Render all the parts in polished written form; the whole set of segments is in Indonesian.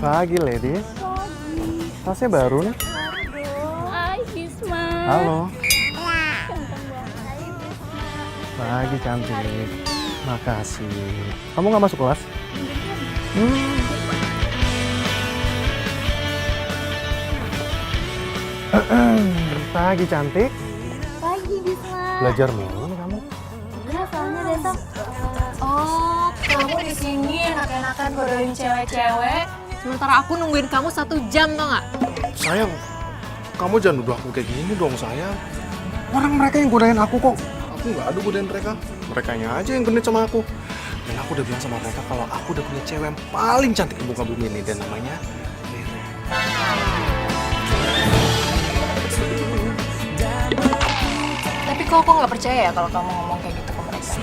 Pagi, ladies. Tasnya baru nih. Hai, Bisma. Halo. Pagi, cantik. Makasih. Kamu nggak masuk kelas? Pagi, cantik. Pagi, Bisma. Belajar mulu nih kamu. Iya, soalnya besok. Oh, kamu di sini enak-enakan godain cewek-cewek. Sementara aku nungguin kamu 1 jam, tau nggak? Sayang, kamu jangan nuduh aku kayak gini dong, sayang. Orang mereka yang godain aku kok. Aku nggak ada godain mereka. Merekanya aja yang genit sama aku. Dan aku udah bilang sama mereka kalau aku udah punya cewek yang paling cantik di muka bumi ini. Dan namanya Rere. Tapi kok aku nggak percaya ya kalau kamu ngomong kayak gitu ke mereka?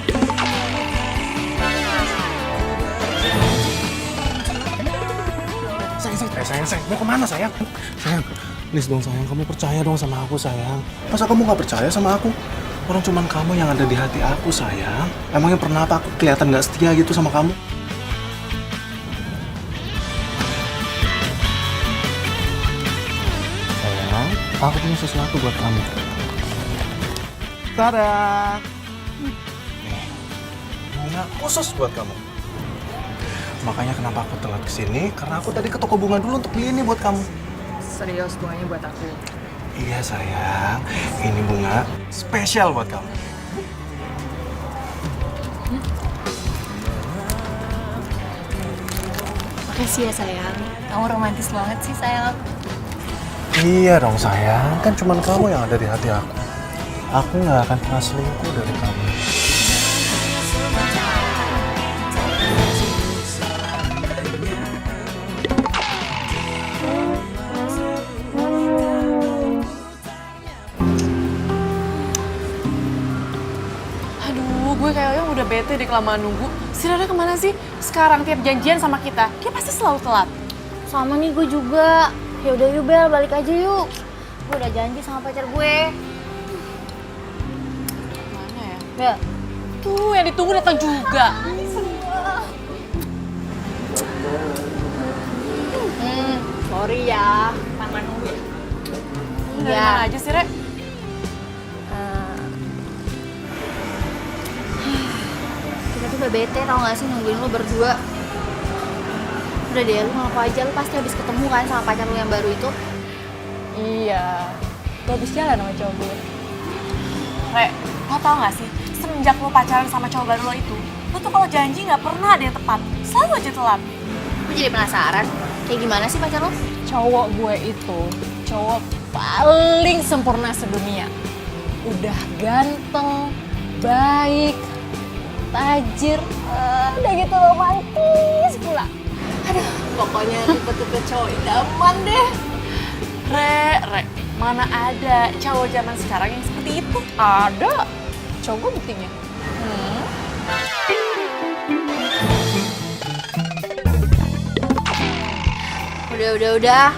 Sayang, mau kemana sayang? Sayang, please dong sayang, kamu percaya dong sama aku sayang. Masa kamu nggak percaya sama aku? Orang cuman kamu yang ada di hati aku sayang. Emangnya pernah apa aku kelihatan nggak setia gitu sama kamu? Sayang, aku punya sesuatu buat kamu. Tada! Nih, bunga khusus buat kamu. Makanya kenapa aku telat kesini, karena aku tadi ke toko bunga dulu untuk beli ini buat kamu. Serius, bunganya buat aku. Iya sayang, ini bunga spesial buat kamu. Makasih ya, sayang. Kamu romantis banget sih, sayang. Iya dong sayang, kan cuma kamu yang ada di hati aku. Aku nggak akan pernah selingkuh dari kamu. Aduh, gue kayaknya udah bete deh kelamaan nunggu. Si Rara kemana sih? Sekarang tiap janjian sama kita, dia pasti selalu telat. Sama nih gue juga. Ya udah yuk Bel, balik aja yuk. Gue udah janji sama pacar gue. Mana ya? Bel. Tuh, yang ditunggu datang juga. Sorry ya, tangan nunggu ya. Dari mana aja sih, Re? Kita tuh udah bete tau gak sih nungguin lo berdua. Udah deh, lu ngaku aja, lu pasti habis ketemu kan sama pacar lu yang baru itu. Iya, gue habis jalan sama cowok gue. Re, lo tau gak sih, semenjak lo pacaran sama cowok baru lo itu, lo tuh kalau janji gak pernah ada yang tepat, selalu aja telat. Gue jadi penasaran, kayak gimana sih pacar lu? Cowok gue itu, cowok paling sempurna sedunia. Udah ganteng, baik, tajir, udah gitu romantis pula. Aduh, pokoknya tipe-tipe cowok idaman deh. Re, mana ada cowok zaman sekarang yang seperti itu? Ada. Cowok gue buktinya. Udah.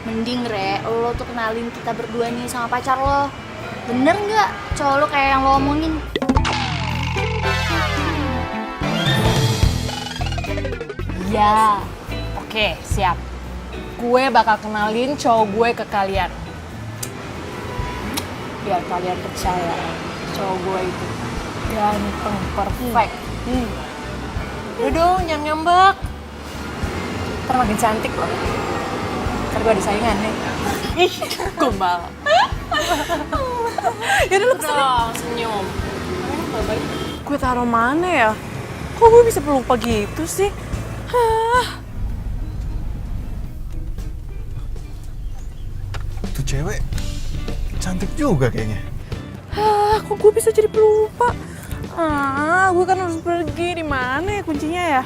Mending Re, lo tuh kenalin kita berdua nih sama pacar lo. Bener nggak cowok lo kayak yang lo omongin? Ya, oke, siap. Gue bakal kenalin cowok gue ke kalian. Biar kalian percaya, cowok gue itu ganteng, perfect. Udah dong, jangan ngambek. Ntar makin cantik loh. Ntar gue ada saingan nih. Ih, gombal. Yaudah lu pesen dong, senyum. Gue taruh mana ya? Kok gue bisa pelupa gitu sih? Tuh cewek cantik juga kayaknya. Kok gue bisa jadi pelupa? Gue kan harus pergi. Di mana ya kuncinya ya?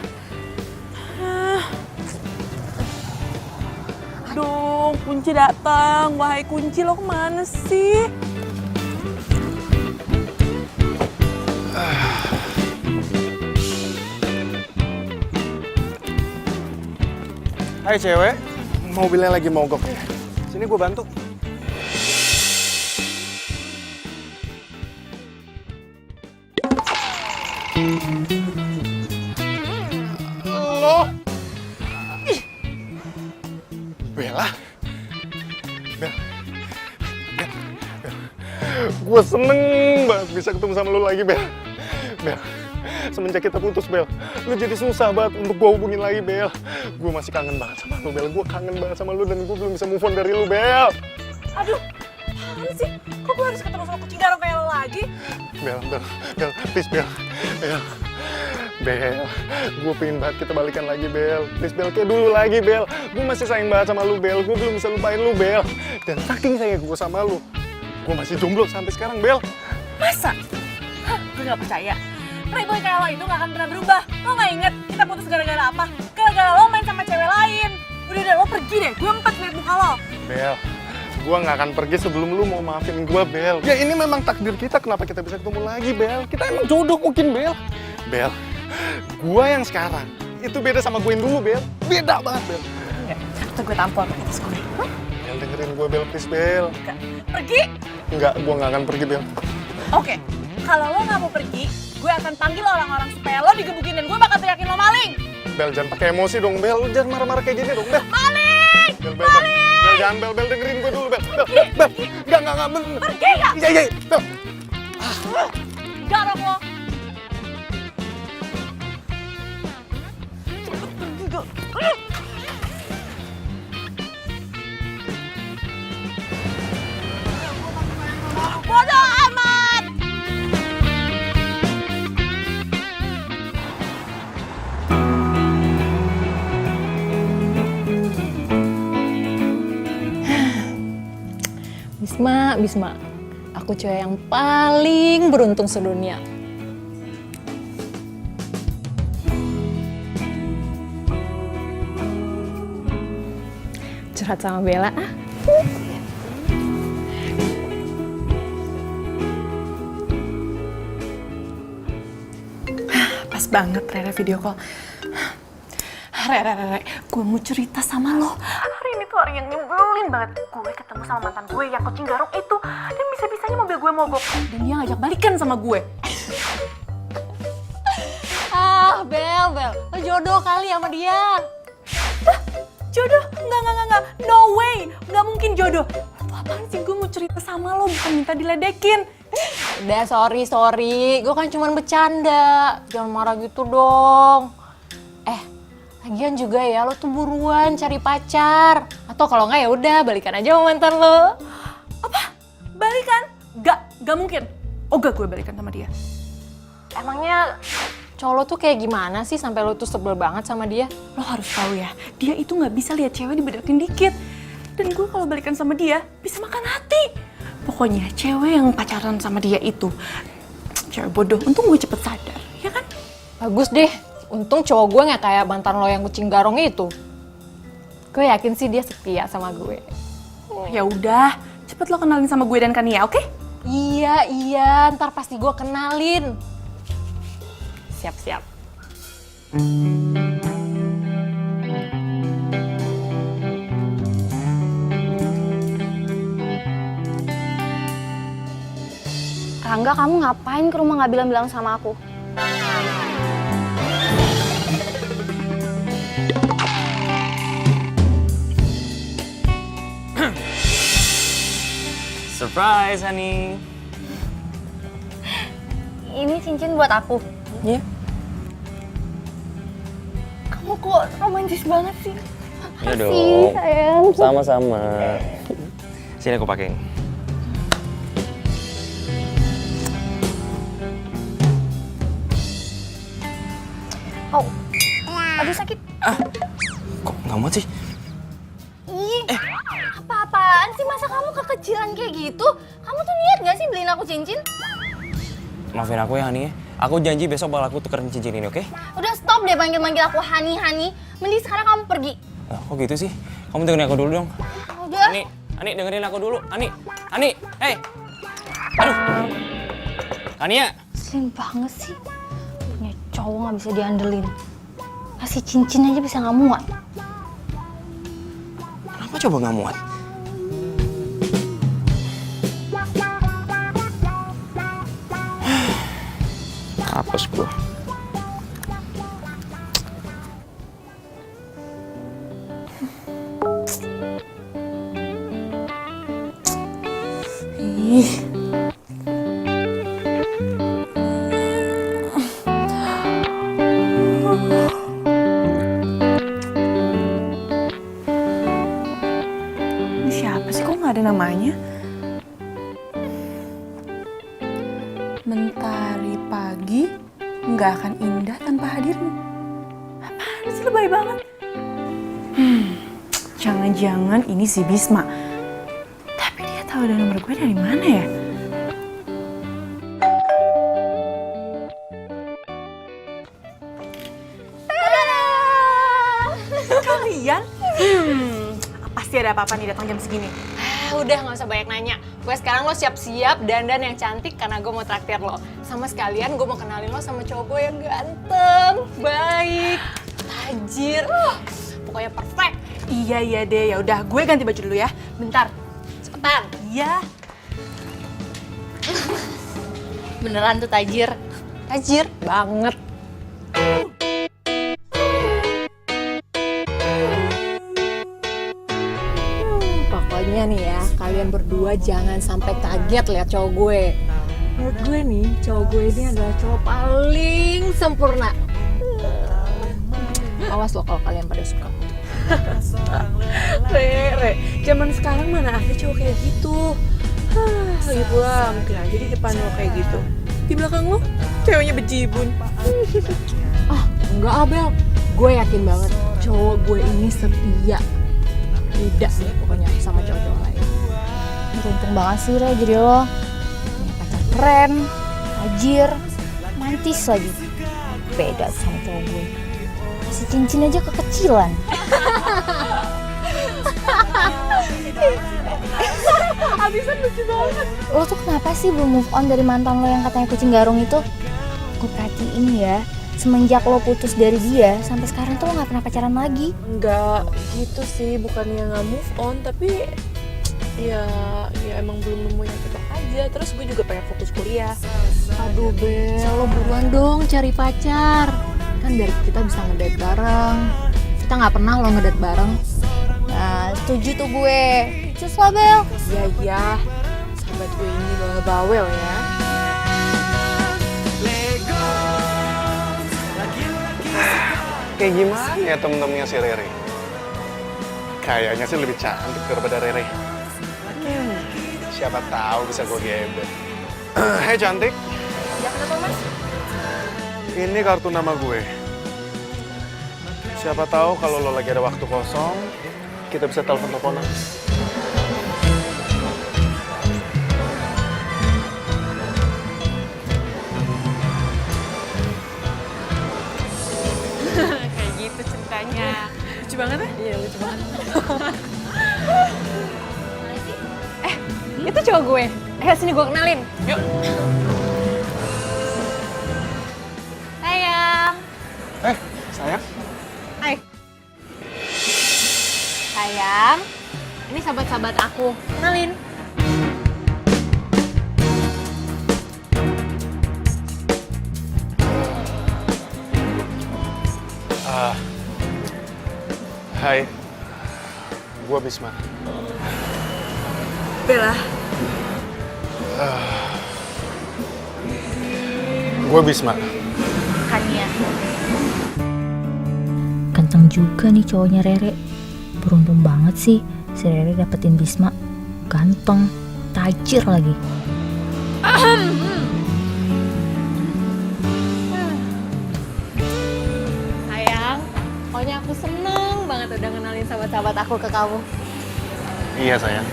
Aduh, kunci datang. Wahai kunci, lo kemana sih? Hai cewek, mobilnya lagi mogok ya. Sini gue bantu. Lo Gue seneng banget bisa ketemu sama lu lagi, Bel. Bel, semenjak kita putus, Bel, lu jadi susah banget untuk gue hubungin lagi, Bel. Gue masih kangen banget sama lu, Bel. Gue kangen banget sama lu dan gue belum bisa move on dari lu, Bel. Aduh, apaan sih? Kok gue harus ketemu sama kucing garong kayak lo lagi? Bel, please, Bel. Bel, gue pengen banget kita balikan lagi, Bel. Please, Bel, kayak dulu lagi, Bel. Gue masih sayang banget sama lu, Bel. Gue belum bisa lupain lu, Bel. Dan saking sayang gue sama lu, gue masih jomblo sampai sekarang, Bel. Masa? Hah, gue gak percaya. Playboy kayak lo itu gak akan pernah berubah. Lo gak inget kita putus gara-gara apa? Gara-gara lo main sama cewek lain. Udah, lo pergi deh. Gue empat liat muka lo. Bel, gue gak akan pergi sebelum lu mau maafin gue, Bel. Ya ini memang takdir kita, kenapa kita bisa ketemu lagi, Bel? Kita emang jodoh mungkin, Bel. Bel, gue yang sekarang itu beda sama gue yang dulu, Bel. Beda banget, Bel. Enggak, atau gue tampol pakai tas gue. Bel, dengerin gue, Bel, please, Bel. Enggak. Pergi? Enggak, gue gak akan pergi, Bel. Oke, kalau lo gak mau pergi, gue akan panggil orang-orang supaya lo digebukin dan gue bakal teriakin lo maling. Bel, jangan pakai emosi dong, Bel. Lu jangan marah-marah kayak gini dong, Bel. Maling! Bel, Bel, jangan, Bel, dengerin gue dulu, Bel. Bel, enggak, bener. Pergi gak? Iya, Bel. Garong lo. Bodoh amat! Bisma, aku cewek yang paling beruntung sedunia. Curhat sama Bella ah. Pas banget Rere video call. Rere, gue mau cerita sama lo. Hari ini tuh hari yang nyebelin banget. Gue ketemu sama mantan gue yang kucing garong itu. Dan bisa-bisanya mobil gue mogok. Dan dia ngajak balikan sama gue. Ah, Bel, lo jodoh kali sama dia. Jodoh? Enggak. No way. Enggak mungkin jodoh. Lo apaan sih? Gue mau cerita sama lo, bukan minta diledekin. Udah, sorry. Gue kan cuma bercanda. Jangan marah gitu dong. Lagian juga ya, lo tuh buruan cari pacar. Atau kalau nggak ya udah balikan aja sama mantan lo. Apa? Balikan? Gak mungkin. Oh gak, gue balikan sama dia. Emangnya cowok lo tuh kayak gimana sih sampai lo tuh sebel banget sama dia? Lo harus tahu ya, dia itu nggak bisa lihat cewek dibedakin dikit. Dan gue kalau balikan sama dia, bisa makan hati. Pokoknya cewek yang pacaran sama dia itu cewek bodoh. Untung gue cepet sadar, ya kan? Bagus deh. Untung cowok gue nggak kayak mantan lo yang kucing garong itu. Gue yakin sih dia setia sama gue. Ya udah, cepet lo kenalin sama gue dan Kania, oke? Iya, ntar pasti gue kenalin. Siap. Rangga, kamu ngapain ke rumah nggak bilang-bilang sama aku? Surprise, honey. Ini cincin buat aku. Iya. Kamu kok romantis banget sih? Iya Makasih, dong. sayang. Sama-sama. Sini aku pakein. Oh, aduh sakit. Kok nggak muat sih? Ih, apa-apaan sih? Masa kamu kekecilan kayak gitu? Kamu tuh niat gak sih beliin aku cincin? Maafin aku ya, honey. Aku janji besok bakal aku tukerin cincin ini, oke? Udah stop deh manggil-manggil aku Hani. Mending sekarang kamu pergi. Kok gitu sih? Kamu dengerin aku dulu dong. Udah. Ani dengerin aku dulu. Ani, hey. Aduh. Ania. Slim banget sih. Punya cowok gak bisa diandelin. Kasih cincin aja bisa gak muat. Kenapa coba nggak muat? Hapus gua. Ih, sih, lebay banget. Jangan-jangan ini si Bisma. Tapi dia tahu ada nomor gue dari mana ya? Kalian? Pasti ada apa-apa nih datang jam segini. Udah nggak usah banyak nanya. Gue sekarang lo siap-siap dandan yang cantik karena gue mau traktir lo. Sama sekalian gue mau kenalin lo sama cowok gue yang ganteng, baik, tajir, pokoknya perfect. Iya deh, ya udah gue ganti baju dulu ya. Bentar. Cepetan. Iya. Beneran tuh tajir. Tajir banget. Pokoknya nih ya, kalian berdua jangan sampai kaget lihat cowok gue. Menurut gue nih, cowok gue ini adalah cowok paling sempurna. Awas loh kalau kalian pada suka. Re, zaman sekarang mana ada cowok kayak gitu. Lagi pula mungkin aja di depan lo kayak gitu. Di belakang lo, ceweknya bejibun. Enggak Abel, gue yakin banget cowok gue ini setia. Beda nih pokoknya sama cowok-cowok lain. Beruntung banget sih Re jadi lo. Punya pacar keren, tajir, mantis lagi. Beda sama cowok gue. Kasih cincin aja kekecilan. Habisan lucu banget. Lo tuh kenapa sih belum move on dari mantan lo yang katanya kucing garung itu? Gue perhatiin ya, semenjak lo putus dari dia, sampai sekarang tuh lo gak pernah pacaran lagi. Enggak gitu sih, bukannya nggak move on, tapi ya emang belum nemu yang cocok aja. Terus gue juga pengen fokus kuliah. Aduh Bel, lo buruan dong cari pacar. Kan biar kita bisa ngedate bareng. Kita nggak pernah lo ngedate bareng. Nah, setuju tuh gue. Cus lah Bel. Ya, sahabat gue ini bawel ya. Kayak gimana ya temen-temennya si Rere? Kayaknya sih lebih cantik daripada Rere. Siapa tahu bisa gue gebet. Hei cantik. Ya kenapa mas? Ini kartu nama gue. Siapa tahu kalau lo lagi ada waktu kosong, kita bisa telepon-teleponan. Kayak gitu ceritanya. Lucu banget ya? Iya lucu banget. Itu cowok gue. Sini gue kenalin. Yuk. Sayang. Sayang. Hai. Sayang. Ini sahabat-sahabat aku. Kenalin. Hai. Gue Bisma. Bella. Gue Bisma. Kania. Ganteng juga nih cowoknya Rere. Beruntung banget sih si Rere dapetin Bisma. Ganteng, tajir lagi. Sayang. Pokoknya aku seneng banget udah kenalin sahabat-sahabat aku ke kamu. Iya sayang.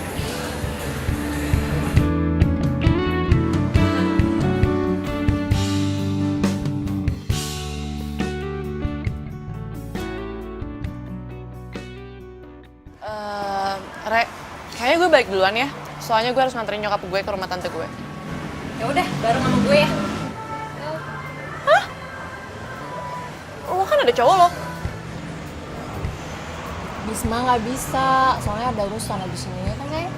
Re, kayaknya gue balik duluan ya. Soalnya gue harus nganterin nyokap gue ke rumah tante gue. Ya udah, bareng sama gue ya. Lo kan ada cowok lo. Bisma nggak bisa, soalnya ada urusan abis ini ya kan sayang?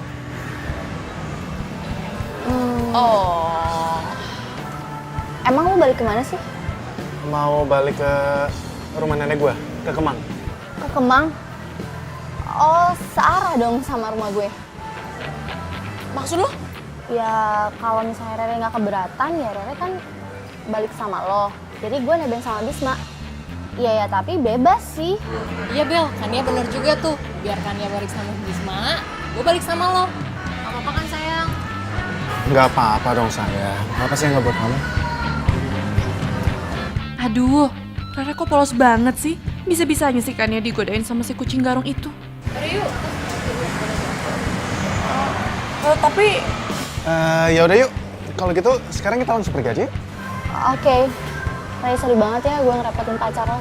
Oh. Emang lo balik kemana sih? Mau balik ke rumah nenek gue, ke Kemang. Ke Kemang? Oh, searah dong sama rumah gue. Maksud lo? Ya kalau misalnya Rere nggak keberatan ya Rere kan balik sama lo. Jadi gue nebeng sama Bisma. Iya ya tapi bebas sih. Iya Bel, Kania bener juga tuh. Biar Kania balik sama Bisma, gue balik sama lo. Gak apa-apa kan sayang? Nggak apa-apa dong sayang. Apa sih yang nggak buat kamu? Aduh, Rere kok polos banget sih? Bisa-bisanya sih kan ya digodain sama si kucing garong itu. Tapi Ya udah yuk. Kalau gitu sekarang kita langsung pergi aja. Yuk. Oke. Ray, sorry banget ya gue ngerepotin pacar lo.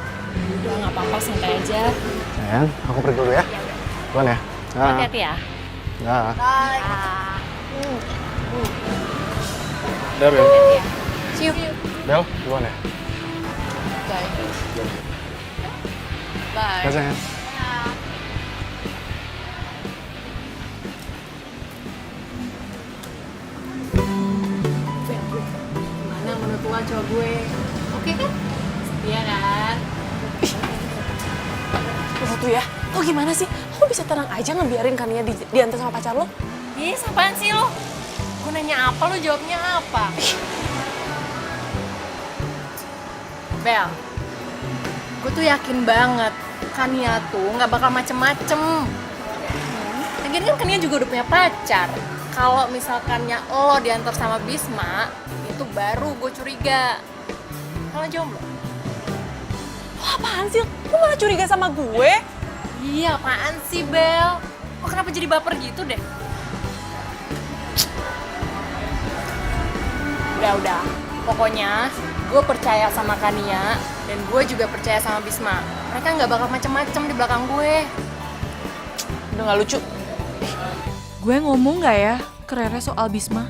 Udah nggak apa-apa, santai aja. Sayang, aku pergi dulu ya. Duluan ya. Hati-hati ya. Nah. Bye. Udah, Bel. See you. Bel, duluan ya. Bye. Bye, Bye. sayang. Gimana menurut lo cowok gue? Oke kan? Iya kan? lo tuh ya, lo gimana sih? Lo bisa tenang aja ngebiarin Kania diantar sama pacar lo? Ih, apaan sih lo? Gue nanya apa, lo jawabnya apa? Bel, gue tuh yakin banget Kania tuh nggak bakal macem-macem. Lagian kan Kania juga udah punya pacar. Kalau misalkannya lo diantar sama Bisma, itu baru gue curiga. Kalau jomblo? Lo apaan sih? Lo malah curiga sama gue? Iya, apaan sih Bel? Kok kenapa jadi baper gitu deh? Udah. Pokoknya gue percaya sama Kania dan gue juga percaya sama Bisma. Mereka nggak bakal macem-macem di belakang gue. Udah gak lucu. Gue ngomong gak ya ke Rere soal Bisma?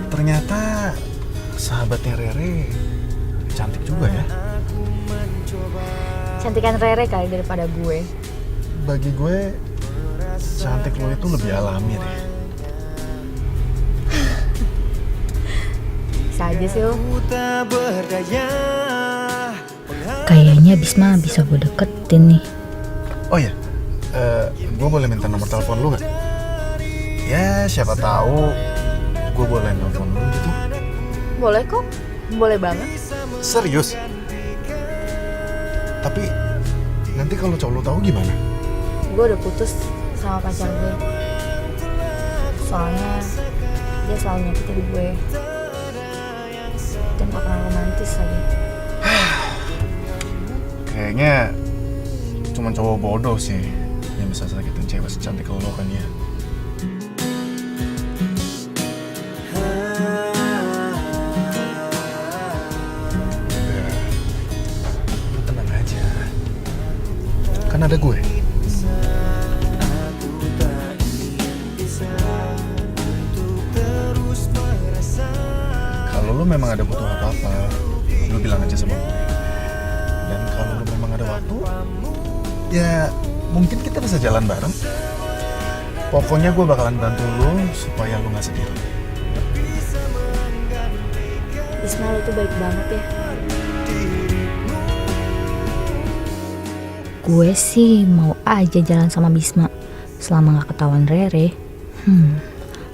Ternyata sahabatnya Rere cantik juga ya. Cantikan Rere kali daripada gue. Bagi gue, cantik lo itu lebih alami deh. Bisa aja sih lo. Kayaknya Bisma bisa gue deketin nih. Oh ya, gue boleh minta nomor telepon lu gak? Ya, siapa tahu gue boleh nelfon lu gitu. Boleh kok, boleh banget. Serius? Tapi nanti kalau cowok lu tahu gimana? Gue udah putus sama pacar gue. Soalnya dia selalu nyakitin gue. Dan gak pernah romantis lagi. Kayaknya cuma cowok bodoh sih yang bisa sakitin cewek secantik lo kan ya. Udah, lu tenang aja. Kan ada gue. Kalau lu memang ada butuh apa-apa, lu bilang aja sama gue. Dan kalau lu memang ada waktu, ya mungkin kita bisa jalan bareng. Pokoknya gue bakalan bantu lu supaya lu gak sedih. Bisma lo tuh baik banget ya. Gue sih mau aja jalan sama Bisma selama gak ketahuan Rere.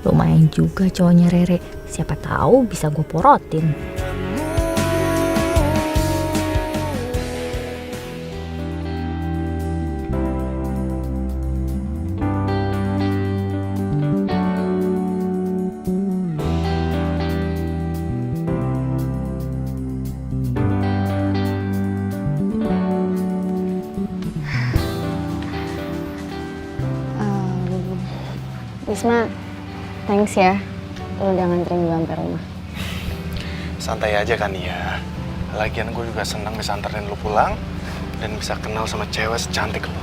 Lumayan juga cowoknya Rere. Siapa tahu bisa gue porotin. Bisma, thanks ya. Lo udah nganterin gue sampai rumah. Santai aja kan ya. Lagian gue juga senang bisa anterin lu pulang dan bisa kenal sama cewek secantik lo.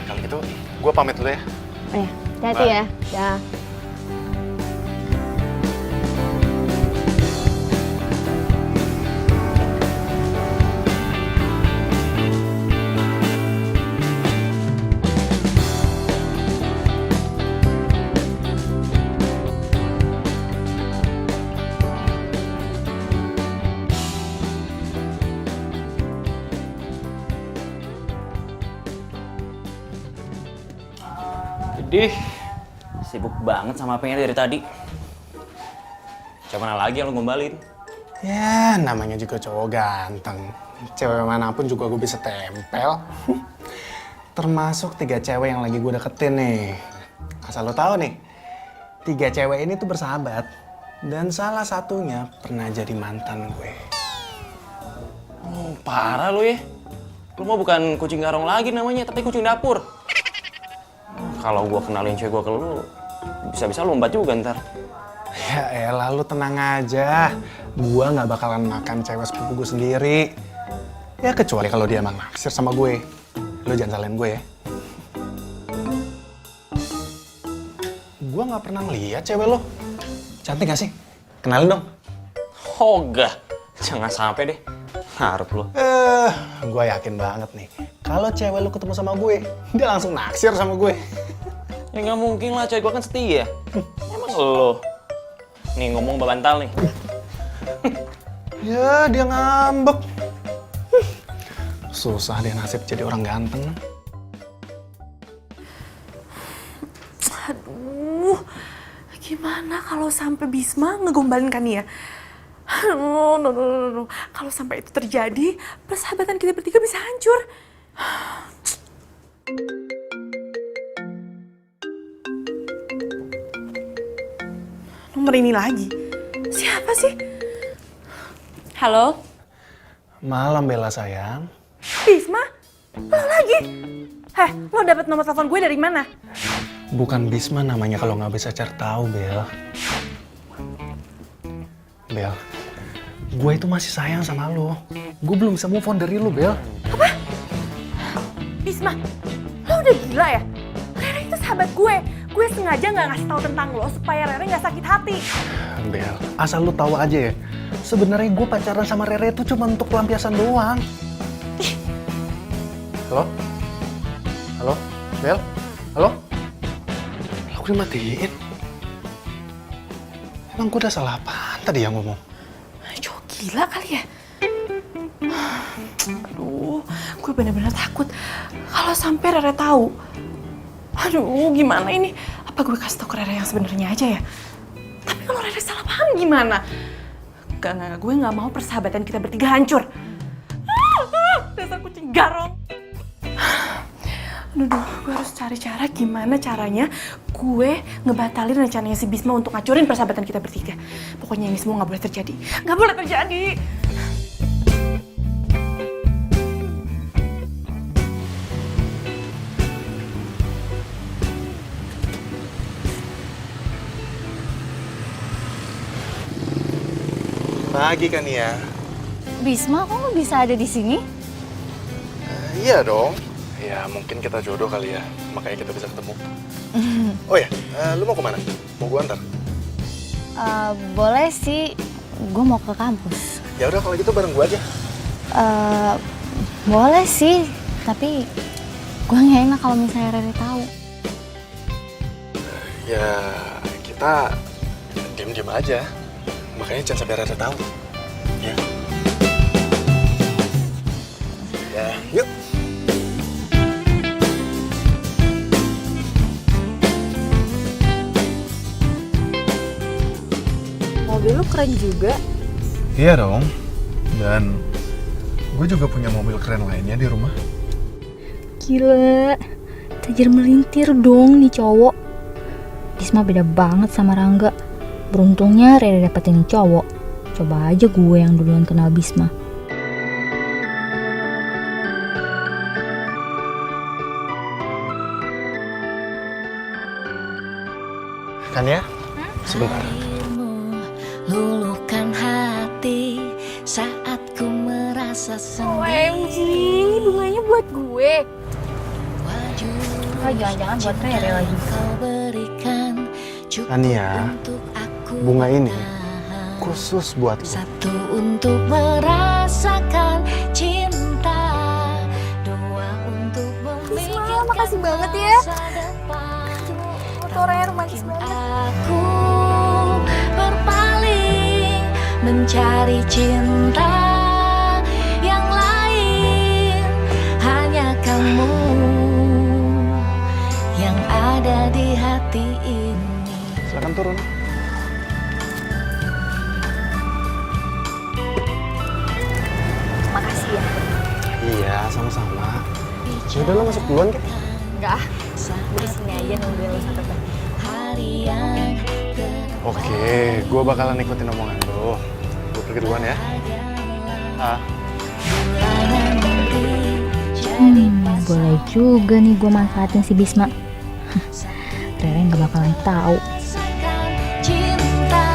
Kalau gitu, gue pamit dulu ya. Oh ya, hati-hati ya. Dah. Jadi, sibuk banget sama apanya dari tadi. Coba mana lagi yang lu gombalin? Ya, namanya juga cowok ganteng. cewek manapun juga gue bisa tempel. Termasuk 3 cewek yang lagi gue deketin nih. Asal lo tahu nih, 3 cewek ini tuh bersahabat. Dan salah satunya pernah jadi mantan gue. Oh, parah lu ya. Lu mah bukan kucing garong lagi namanya, tapi kucing dapur. Kalau gua kenalin cewek gua ke lu, bisa-bisa lompat juga ntar. Ya elah, lu tenang aja. Gua nggak bakalan makan cewek sepupu gue sendiri. Ya kecuali kalau dia emang naksir sama gue. Lu jangan salahin gue ya. Gua nggak pernah ngeliat cewek lo. Cantik gak sih? Kenalin dong. Hoga, jangan sampai deh. Harap lu. Gue yakin banget nih. Kalau cewek lu ketemu sama gue, dia langsung naksir sama gue. Ya nggak mungkin lah, cewek gua kan setia. Emang lo. Nih ngomong babantal nih. Ya, dia ngambek. Susah deh nasib jadi orang ganteng. Aduh, gimana kalau sampai Bisma ngegombalin Kania? No. Kalau sampai itu terjadi, persahabatan kita bertiga bisa hancur. Nomor ini lagi. Siapa sih? Halo? Malam Bella sayang. Bisma? Lo lagi? Lo dapet nomor telepon gue dari mana? Bukan Bisma namanya kalau nggak bisa cari tahu, Bel. Bel, gue itu masih sayang sama lo. Gue belum bisa move on dari lo, Bel. Apa? Bisma, lo udah gila ya? Rere itu sahabat gue. Gue sengaja nggak ngasih tahu tentang lo supaya Rere nggak sakit hati. Bel, asal lo tahu aja ya. Sebenarnya gue pacaran sama Rere itu cuma untuk pelampiasan doang. Halo? Halo? Bel? Halo? Aku dimatiin. Emang gue udah salah apaan tadi yang ngomong? Cowok gila kali ya? Aduh, gue bener-bener takut kalau sampai Rere tahu. Aduh, gimana ini? Apa gue kasih tau ke Rere yang sebenarnya aja ya? Tapi kalau Rere salah paham gimana? Gak, gue gak mau persahabatan kita bertiga hancur. Dasar kucing garong. Aduh, gue harus cari cara gimana caranya gue ngebatalin rencananya si Bisma untuk ngancurin persahabatan kita bertiga. Pokoknya ini semua gak boleh terjadi. Gak boleh terjadi! Pagi kan ya? Bisma, kok lo bisa ada di sini? Iya dong. Ya mungkin kita jodoh kali ya, makanya kita bisa ketemu. Oh ya, lu mau kemana? Mau gua antar? Boleh sih, gue mau ke kampus. Ya udah kalau gitu bareng gua aja. Boleh sih, tapi gue nggak enak kalau misalnya Rere tahu. Ya kita diem-diem aja, makanya jangan sampai Rere tahu. Ya. Ya, yuk. Mobil lu keren juga. Iya dong. Dan gue juga punya mobil keren lainnya di rumah. Gila, tajir melintir dong nih cowok. Bisma beda banget sama Rangga. Beruntungnya Rere dapetin nih cowok. Coba aja gue yang duluan kenal Bisma. Kan ya? Sebentar. Luluhkan hati saat ku merasa sendiri. OMG, ini bunganya buat gue. Oh, jangan-jangan buat Rere lagi. Kau berikan cukup Ania, untuk aku bunga ini bertahan. khusus buat lo. Satu untuk merasakan cinta, dua untuk memikirkan makasih banget ya. masa depan. Motornya romantis banget. Aku berpaling mencari cinta yang lain, hanya kamu yang ada di hati ini. Silakan turun. Makasih ya. sama. Yaudah lo masuk duluan kan? Enggak, gue di sini aja nungguin lo sampai balik. Oke, gue bakalan ikutin omongan lo. Gue pergi duluan ya. Boleh juga nih gue manfaatin si Bisma. Rere nggak bakalan tahu. Cinta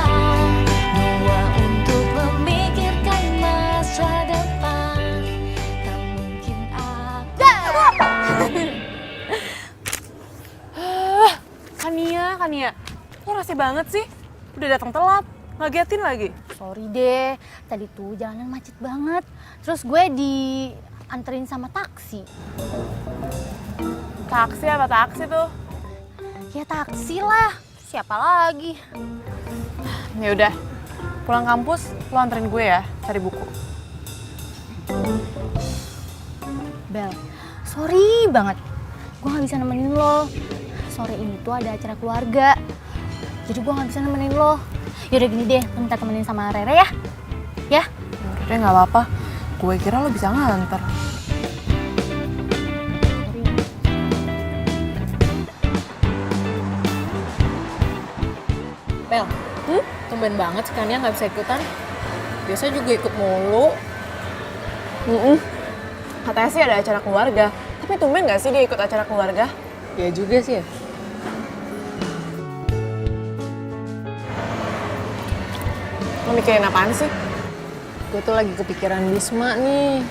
dua untuk memikirkan masa depan. Tak mungkin Kania, lo rese banget sih. Udah datang telat, ngagetin lagi. Sorry deh, tadi tuh jalanan macet banget. Terus gue dianterin sama taksi. Taksi apa taksi tuh? Ya taksi lah, siapa lagi? Ya udah, pulang kampus lo anterin gue ya cari buku. Bel, sorry banget. Gue gak bisa nemenin lo. Sore ini tuh ada acara keluarga. Jadi gue gak bisa nemenin lo. Yaudah gini deh, lo minta temenin sama Rere ya. Ya? Udah nggak apa-apa. Gue kira lo bisa nganter. Bel, tumben banget sih Kania nggak bisa ikutan. Biasanya juga ikut mulu. Katanya sih ada acara keluarga. Tapi tumben nggak sih dia ikut acara keluarga? Ya juga sih ya. Lo mikirin apaan sih? Gue tuh lagi kepikiran Bisma nih.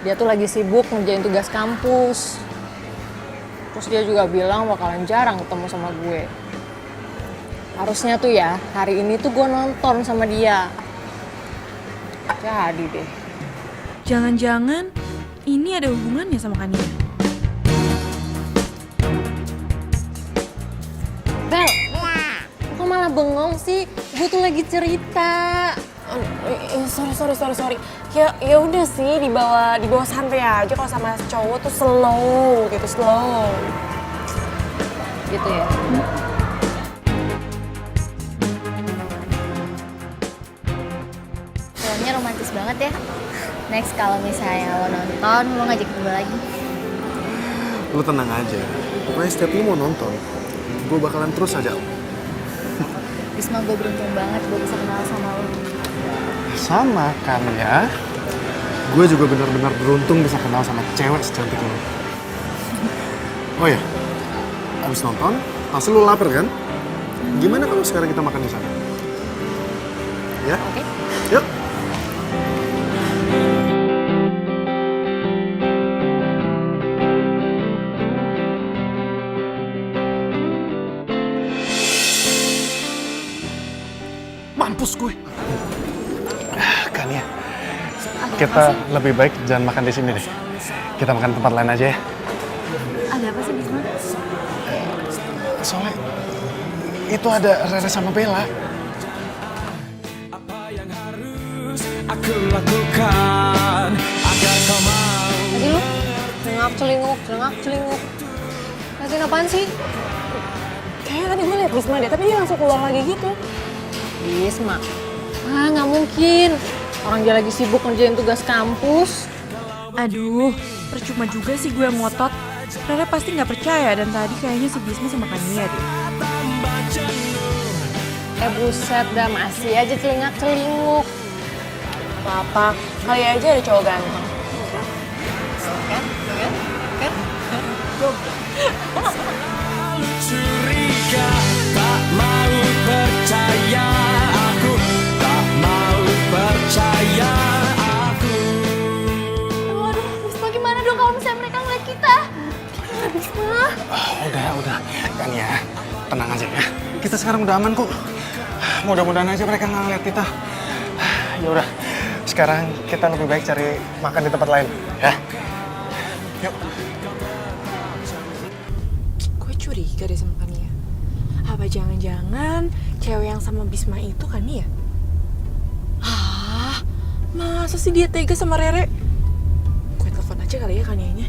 Dia tuh lagi sibuk ngerjain tugas kampus. Terus dia juga bilang bakalan jarang ketemu sama gue. Harusnya tuh ya, hari ini tuh gue nonton sama dia. Jadi deh. Jangan-jangan ini ada hubungannya sama Kania. Bel, kok malah bengong sih? Gue tuh lagi cerita. Sorry. Ya udah sih dibawa santai aja. Kalau sama cowok tuh slow. Gitu ya. Filmnya romantis banget ya. Next kalau misalnya lo nonton, lo ngajak gue lagi. Lo tenang aja. Pokoknya setiap lo mau nonton, gue bakalan terus aja. Bisma, gue beruntung banget gue bisa kenal sama lo. Sama kan ya. Gue juga benar-benar beruntung bisa kenal sama cewek secantik lo. Oh ya, abis nonton, pasti lo lapar kan? Gimana kalau sekarang kita makan di sana? Ya? Oke. Yuk. Mampus gue. Kan ya. Kita lebih baik jangan makan di sini deh. Kita makan tempat lain aja ya. Ada apa sih Bisma? Soalnya itu ada Rere sama Bella. Tadi lu celinguk. Latihan apaan sih? Kayaknya tadi gue liat Bisma deh, tapi dia langsung keluar lagi gitu. Bisma. Ah, nggak mungkin. Orang dia lagi sibuk ngerjain tugas kampus. Aduh, percuma juga sih gue ngotot. Rere pasti nggak percaya dan tadi kayaknya si Bisma sama Kania deh. Buset dah, masih aja celingak-celinguk. Apa? Kali aja ada cowok ganteng. Curiga, tak mau percaya aku, tak mau percaya aku. Waduh, Bisma gimana dong kalau misalnya mereka ngeliat kita? Gimana Bisma? Udah. Kan ya, tenang aja ya. Kita sekarang udah aman kok. Mudah-mudahan aja mereka nggak ngeliat kita. Ya udah, sekarang kita lebih baik cari makan di tempat lain, ya. Yuk. Gue curiga deh sama Kania. Apa jangan-jangan cewek yang sama Bisma itu Kania? Ah, masa sih dia tega sama Rere? Gue telepon aja kali ya Kanianya.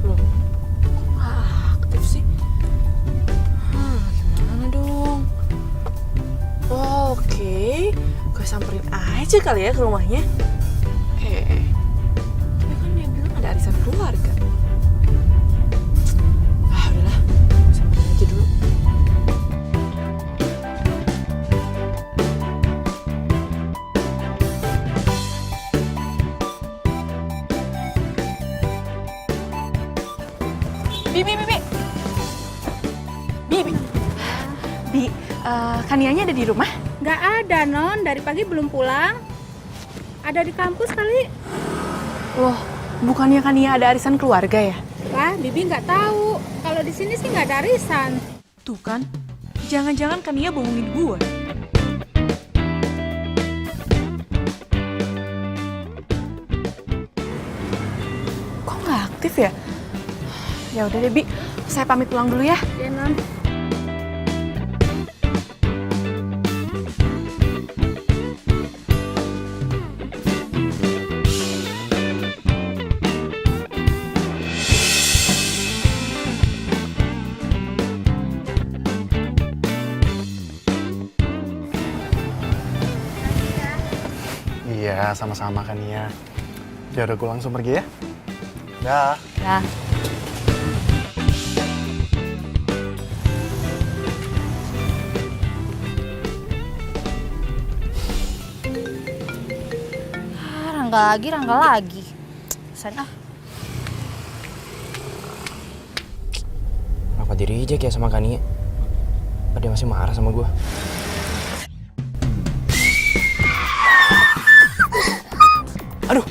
Loh, kok nggak aktif sih? Gimana dong? samperin aja kali ya ke rumahnya. Tapi kan dia bilang ada arisan keluarga. Ah udahlah, samperin aja dulu. Bi, Kanianya ada di rumah? Nggak ada, Non. Dari pagi belum pulang. Ada di kampus kali. Loh, bukannya Kania ada arisan keluarga ya? Lah, Bibi nggak tahu. Kalau di sini sih nggak ada arisan. Tuh kan, jangan-jangan Kania bohongin gue. Kok nggak aktif ya? Ya udah deh, Bi. Saya pamit pulang dulu ya. Ya, Non. Iya, sama-sama kan ya. Ya udah gue langsung pergi ya. Dah. Dah. Rangga lagi. Sen ah. Kenapa di-reject ya sama Kania? Apa dia masih marah sama gue? Aduh,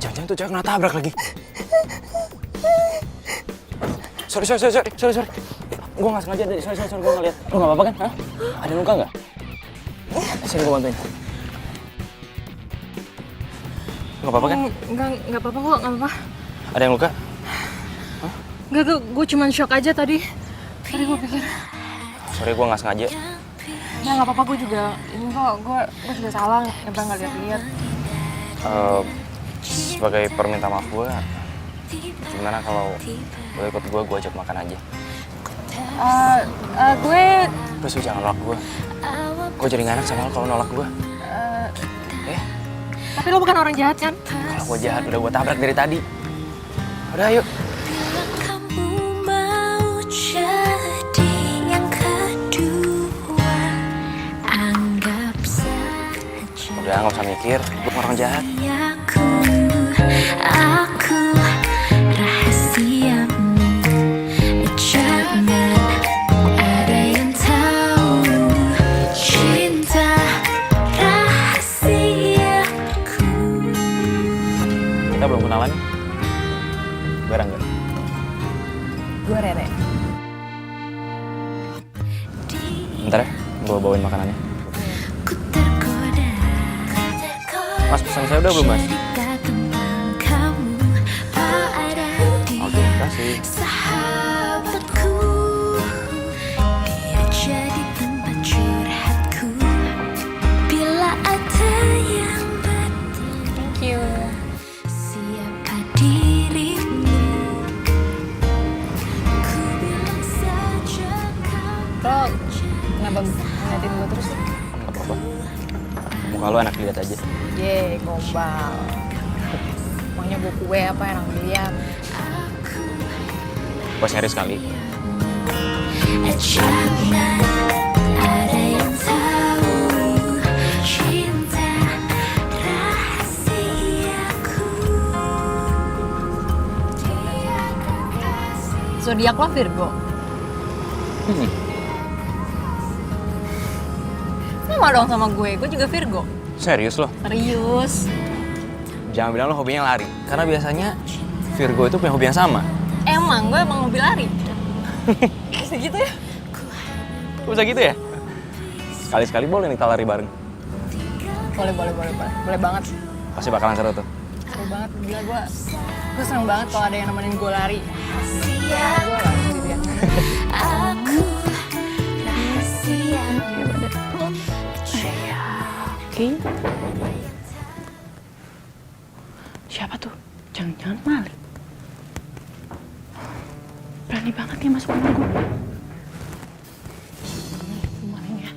jangan-jangan tuh cewek kena tabrak lagi. Sorry. Gue nggak sengaja tadi. Sorry, gue nggak lihat. Lo nggak apa-apa kan? Hah? Ada luka nggak? Sini gue bantuin. Lo nggak apa-apa kan? Nggak apa-apa kok, nggak apa-apa. Ada yang luka? Nggak, gue cuman shock aja tadi. Tadi gue pikir. Sorry, gue nggak sengaja. Ya nggak apa-apa, gue juga. Ini kok, gue juga salah. Nyebrang nggak lihat-lihat. Sebagai perminta maaf gue, gimana kalau lo ikut gue ajak makan aja? Gue Please, lu jangan nolak gue. Gue jadi gak enak sama lo kalau nolak gue. tapi lo bukan orang jahat kan? Kalau gue jahat, udah gue tabrak dari tadi. Udah, ayo. Kamu mau jadi yang kedua, anggap saja Udah, gak usah mikir. Gue orang jahat. aku rahasiamu. Jangan ada yang tahu cinta rahasiaku. Kita belum kenalan. Gue Rangga. Gue Rere. Bentar ya, gue bawain makanannya. Ku tergoda. Mas, pesan saya udah belum, Mas? Oke, kasih. Sahabatku, dia jadi tempat curhatku. Bila ada yang bertanya, Thank you. siapa dirimu? Ku bilang saja kau. Lo kenapa ngeliatin gue terus sih? Gak apa-apa. Muka lo enak dilihat aja. Ye, gombal. Maunya gue kue apa yang dilihat? Gue serius kali. Jangan ada yang tahu cinta rahasiaku. Zodiak lo Virgo. Sama dong sama gue juga Virgo. Serius lo? Serius. Jangan bilang lo hobinya lari. Karena biasanya Virgo itu punya hobi yang sama. Emang gue emang hobi lari. Bisa gitu ya? Bisa gitu ya? Sekali-sekali boleh nih kita lari bareng. Boleh banget. Pasti bakalan seru tuh. Seru banget, gila gue seneng banget kalau ada yang nemenin gue lari. Gue lari sendirian. Aku rahasia. Oke. Siapa tuh? Jangan-jangan Malik. Berani banget dia masuk rumah gue. Gimana ini ya?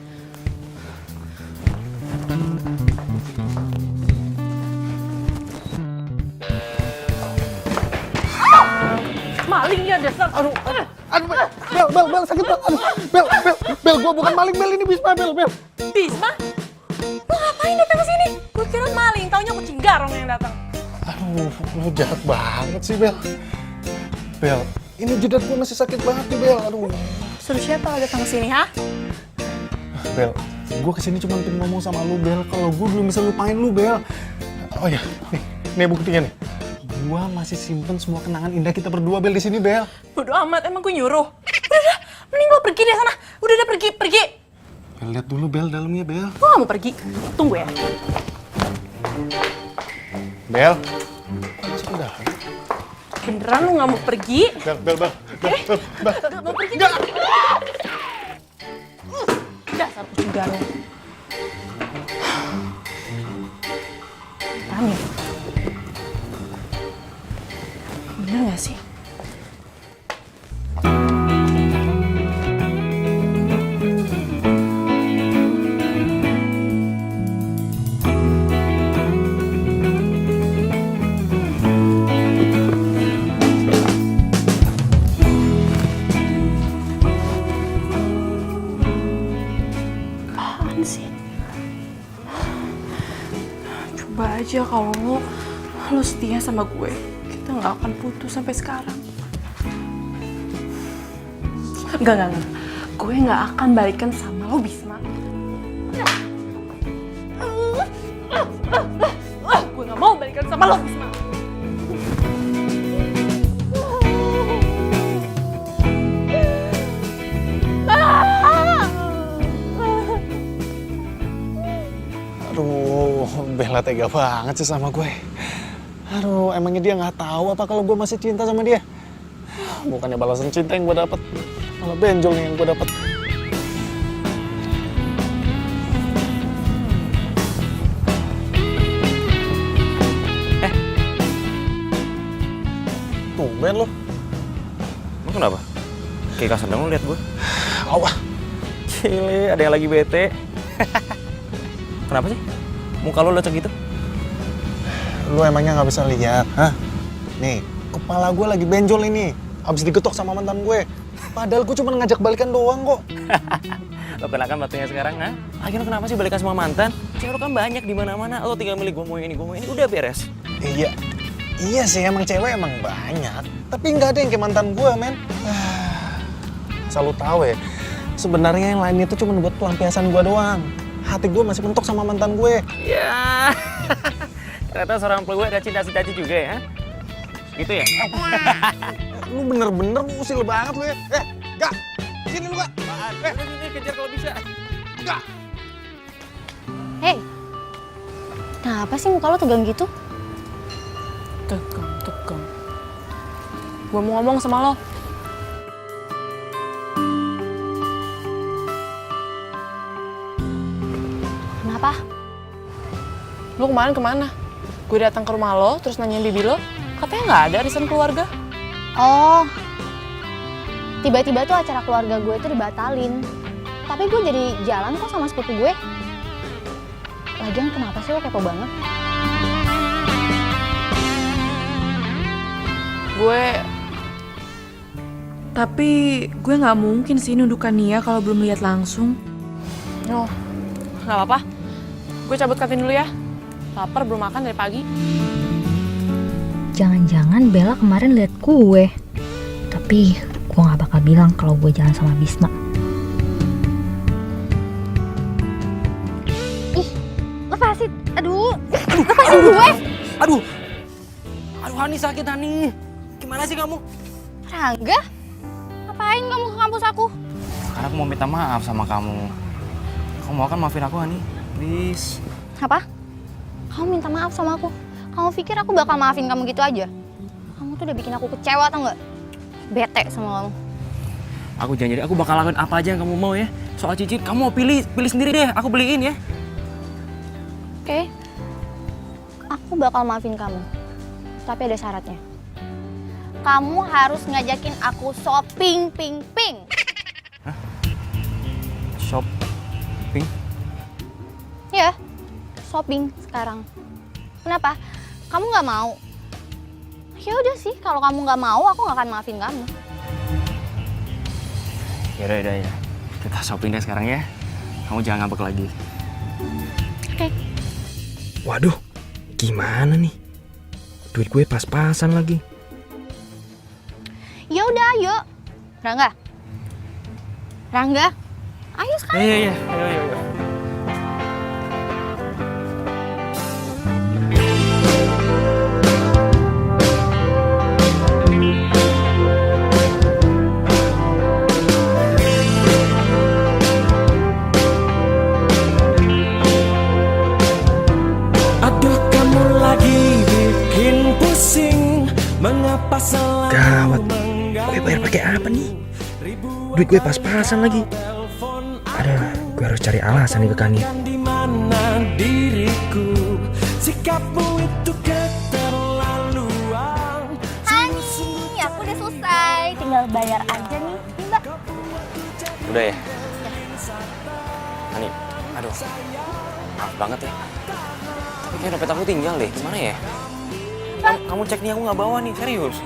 maling ya dasar. Aduh, Bel, sakit banget. Aduh, Bel, gua bukan maling, Bel, ini Bisma, Bel. Bisma? Lu ngapain datang ke sini? Gue kira maling, taunya kucing garong yang datang. Aduh, lu jahat banget sih, Bel. Bel, ini jidat gua masih sakit banget nih, Bel. Aduh. Suruh siapa lo datang ke sini, ha? Bel, gua kesini cuma pengen ngomong sama lu, Bel. Kalau gua belum bisa lupain lu, Bel. Oh ya, nih buktinya nih. Gua masih simpen semua kenangan indah kita berdua, Bel, di sini, Bel. Bodoh amat, emang gue nyuruh. Udah, mending lo pergi deh sana. Udah pergi. Bel, lihat dulu, Bel, dalamnya, Bel. Gue gak mau pergi. Tunggu ya. Bel. Sudah. Beneran lu gak mau pergi? Bel. Gak mau pergi? Dasar kucing garong. Paham ya? Bener gak sih? Apaan sih? Coba aja kalau lo setia sama gue, kita nggak akan putus sampai sekarang. Enggak. Gue nggak akan balikan sama lo, Bisma. Gue nggak mau balikan sama lo, Bisma. Aduh, Bella tega banget sih sama gue. Aduh, emangnya dia nggak tahu apa kalau gue masih cinta sama dia? Bukannya balasan cinta yang gue dapet, malah benjol nih yang gue dapet. Tumben lo. Lu kenapa? Kayak kasar dong lu liat gue. Awah. Cile, ada yang lagi bete. Kenapa sih? Muka lu lecek gitu? Lu emangnya nggak bisa lihat, hah? Nih, kepala gue lagi benjol ini. Abis digetok sama mantan gue. Padahal gue cuma ngajak balikan doang kok. Lo kenakan batunya sekarang, ha? Lagi lo kenapa sih balikan sama mantan? Cewek lo kan banyak di mana-mana. Lo tinggal milih gue mau ini, udah beres. Iya sih, emang cewek emang banyak. Tapi nggak ada yang kayak mantan gue, men. Asal lu tahu ya, sebenarnya yang lain itu cuma buat pelampiasan gue doang. Hati gue masih mentok sama mantan gue. Ya, ternyata seorang peluit ada cinta-cinta juga ya? Gitu ya? Lu bener-bener usil banget lu ya. Gak, sini lu gak. Ini kejar kalau bisa. Gak. Hei, kenapa sih muka lo tegang gitu? Tegang. Gue mau ngomong sama lo. Kenapa? Lo kemarin kemana? Gue datang ke rumah lo, terus nanyain bibi lo. Katanya nggak ada arisan keluarga. Oh, tiba-tiba tuh acara keluarga gue tuh dibatalin. Tapi gue jadi jalan kok sama sepupu gue. Lagian kenapa sih lo kepo banget? Tapi gue nggak mungkin sih nundukan Nia kalau belum lihat langsung. Oh, nggak apa-apa. Gue cabut kantin dulu ya. Lapar, belum makan dari pagi. Jangan-jangan Bella kemarin lihat gue. Tapi gue gak bakal bilang kalau gue jalan sama Bisma. Ih, lepasin. Aduh, lepasin gue. Aduh, Hani sakit, Hani. Gimana sih kamu? Rangga, ngapain kamu ke kampus aku? Karena aku mau minta maaf sama kamu. Kamu mau kan maafin aku, Hani? Please. Apa? Kamu minta maaf sama aku? Kamu pikir aku bakal maafin kamu gitu aja? Kamu tuh udah bikin aku kecewa, tau gak? Bete sama kamu. Aku janji, aku bakal lakuin apa aja yang kamu mau ya. Soal cicit, kamu mau pilih sendiri deh. Aku beliin ya. Oke. Aku bakal maafin kamu. Tapi ada syaratnya. Kamu harus ngajakin aku shopping, ping. Shopping? Ya, shopping sekarang. Kenapa? Kamu nggak mau? Ya udah sih, kalau kamu nggak mau, aku nggak akan maafin kamu. Yaudah, ya. Kita shopping deh sekarang ya. Kamu jangan ngambek lagi. Oke. Waduh, gimana nih? Duit gue pas-pasan lagi. Ya udah, ayo. Rangga, ayo sekarang. Iya. Ayo. Aduh kamu lagi bikin pusing. Mengapa selalu Gawat, gue bayar pakai apa nih? Duit gue pas-pasan lagi. Aduh, gue harus cari alasan nih ke Kania. di mana diriku? Sikapmu itu keterlaluan. Hani, aku udah selesai. Tinggal bayar aja nih, Mbak. Udah ya? Hani, aduh. Maaf banget ya. Tapi kayak dompet aku tinggal deh. Gimana ya? Kamu cek nih, aku nggak bawa nih. Serius.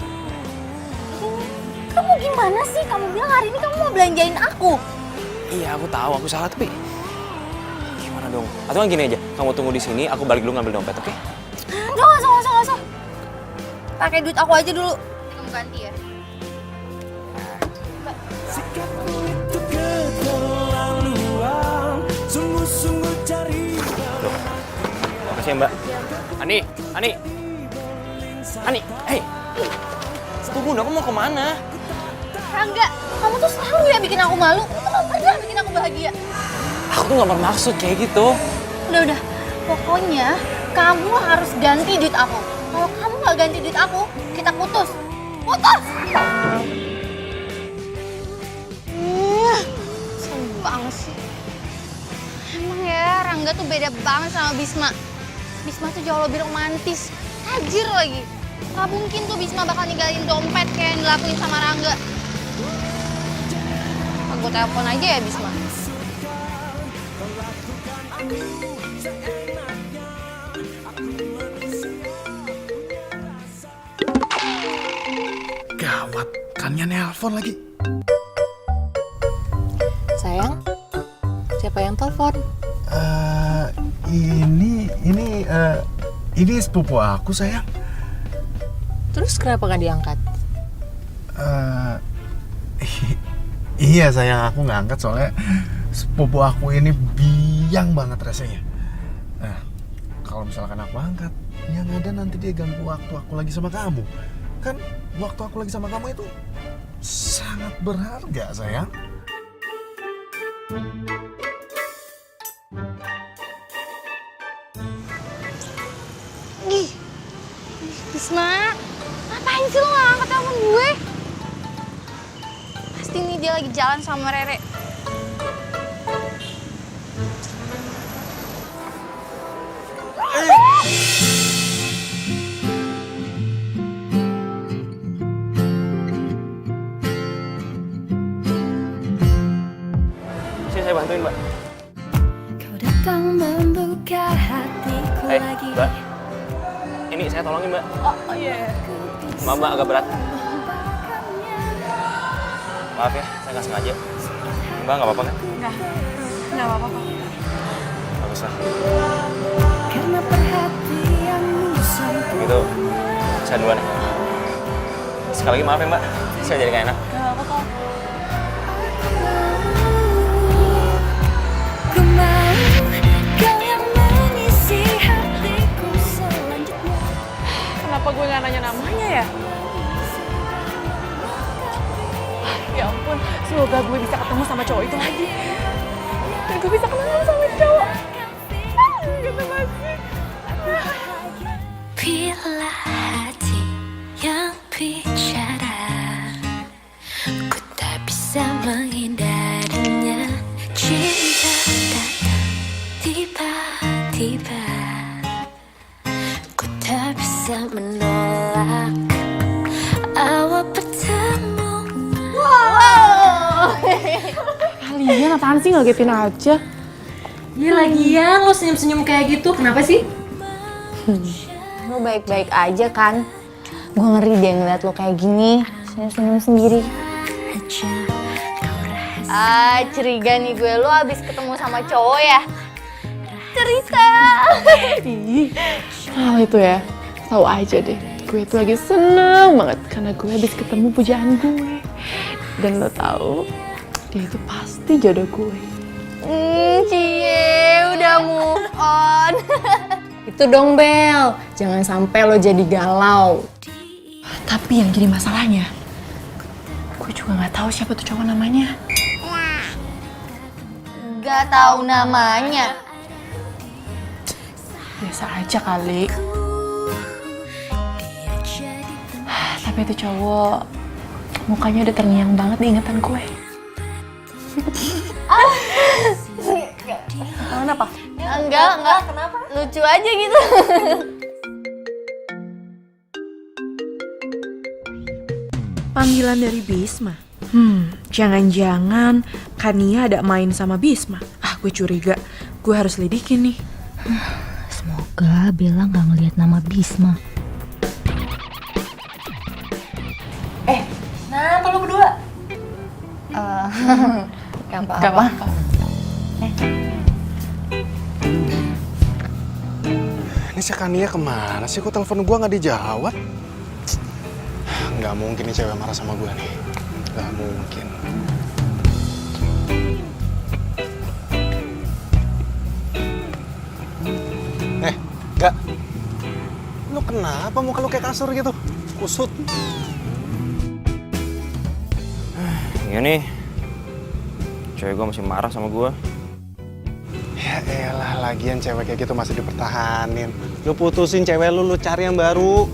Kamu gimana sih? Kamu bilang hari ini kamu mau belanjain aku. Iya, aku tahu aku salah, tapi gimana dong? Atau kan gini aja, kamu tunggu di sini, aku balik dulu ngambil dompet, oke? Nggak usah. Pakai duit aku aja dulu. Kamu ganti ya. Sikapmu itu keterlaluan. Sungguh-sungguh cari. Loh, makasih ya Mbak. Ani, hei, tunggu, aku mau kemana? Rangga, kamu tuh selalu ya bikin aku malu. Kamu gak pernah bikin aku bahagia. Aku tuh nggak bermaksud kayak gitu. Udah. Pokoknya kamu harus ganti duit aku. Kalau kamu gak ganti duit aku, kita putus. Putus! Kesel banget sih. Emang ya, Rangga tuh beda banget sama Bisma. Bisma tuh jauh lebih romantis. Tajir lagi. Gak mungkin tuh Bisma bakal ninggalin dompet kayak yang dilakuin sama Rangga. Aku telepon aja ya Bisma. Gawat, Kania nelpon lagi. Sayang, siapa yang telepon? Ini sepupu aku, sayang. Terus kenapa nggak diangkat? Iya, sayang, aku nggak angkat soalnya sepupu aku ini biang banget rasanya. Nah, kalau misalkan aku angkat, yang ada nanti dia ganggu waktu aku lagi sama kamu. Kan waktu aku lagi sama kamu itu sangat berharga, sayang. Bisma, ngapain sih lo gak angkat telepon gue? Pasti nih dia lagi jalan sama Rere. Saya bantuin, Mbak. Kau datang membuka hatiku lagi. Mbak. Ini saya tolongin, Mbak. Oh iya. Maaf, Mbak, agak berat. Maaf ya, saya nggak sengaja. Mbak, nggak apa-apa kan? Nggak apa-apa kok. Bagus lah. Karena perhatianmu sampai Gitu, saya duluan ya. Sekali lagi maaf ya, Mbak. Saya jadi nggak enak. Nggak apa-apa kok. ku mau kau yang mengisi hatiku selanjutnya. Kenapa gue nggak nanya namanya ya? Ya ampun, semoga gue bisa ketemu sama cowok itu lagi. Dan gue bisa kenalan sama cowok. Gitu masih. Bila hati yang bicara, ku tak bisa menghindarinya. Cinta datang tiba-tiba, ku tak bisa menolak awal pertemuan. Kalian apaan sih ngagetin aja? Ya lagian lo senyum-senyum kayak gitu, kenapa sih? Lo baik-baik aja kan? Gue ngeri dia ngeliat lo kayak gini, senyum-senyum sendiri. Curiga nih gue, lo abis ketemu sama cowok ya? Cerita. Ih, oh itu ya, tahu aja deh. Gue tuh lagi seneng banget karena gue habis ketemu pujaan gue. Dan lo tahu, dia itu pasti jodoh gue. Cie, udah move on. Itu dong Bel, jangan sampai lo jadi galau. Tapi yang jadi masalahnya, gue juga nggak tahu siapa tuh cowok namanya. Gak tahu namanya. Biasa aja kali. Tapi itu cowok mukanya udah terngiang banget di ingatan gue. Kenapa? Enggak. Kenapa? Lucu aja gitu. Panggilan dari Bisma. Jangan-jangan Kania ada main sama Bisma. Gue curiga. Gue harus lidikin nih. Semoga Bella nggak ngelihat nama Bisma. Nah, lo berdua? Gak apa-apa. Ini si Kania kemana sih? Kok telepon gue nggak dijawab? Nggak mungkin nih cewek marah sama gue nih. Nggak mungkin. Gak. Lu kenapa muka lu kayak kasur gitu? Kusut. Iya nih, cewek gue masih marah sama gue. Ya elah, lagian cewek kayak gitu masih dipertahanin. Lu putusin cewek lu cari yang baru.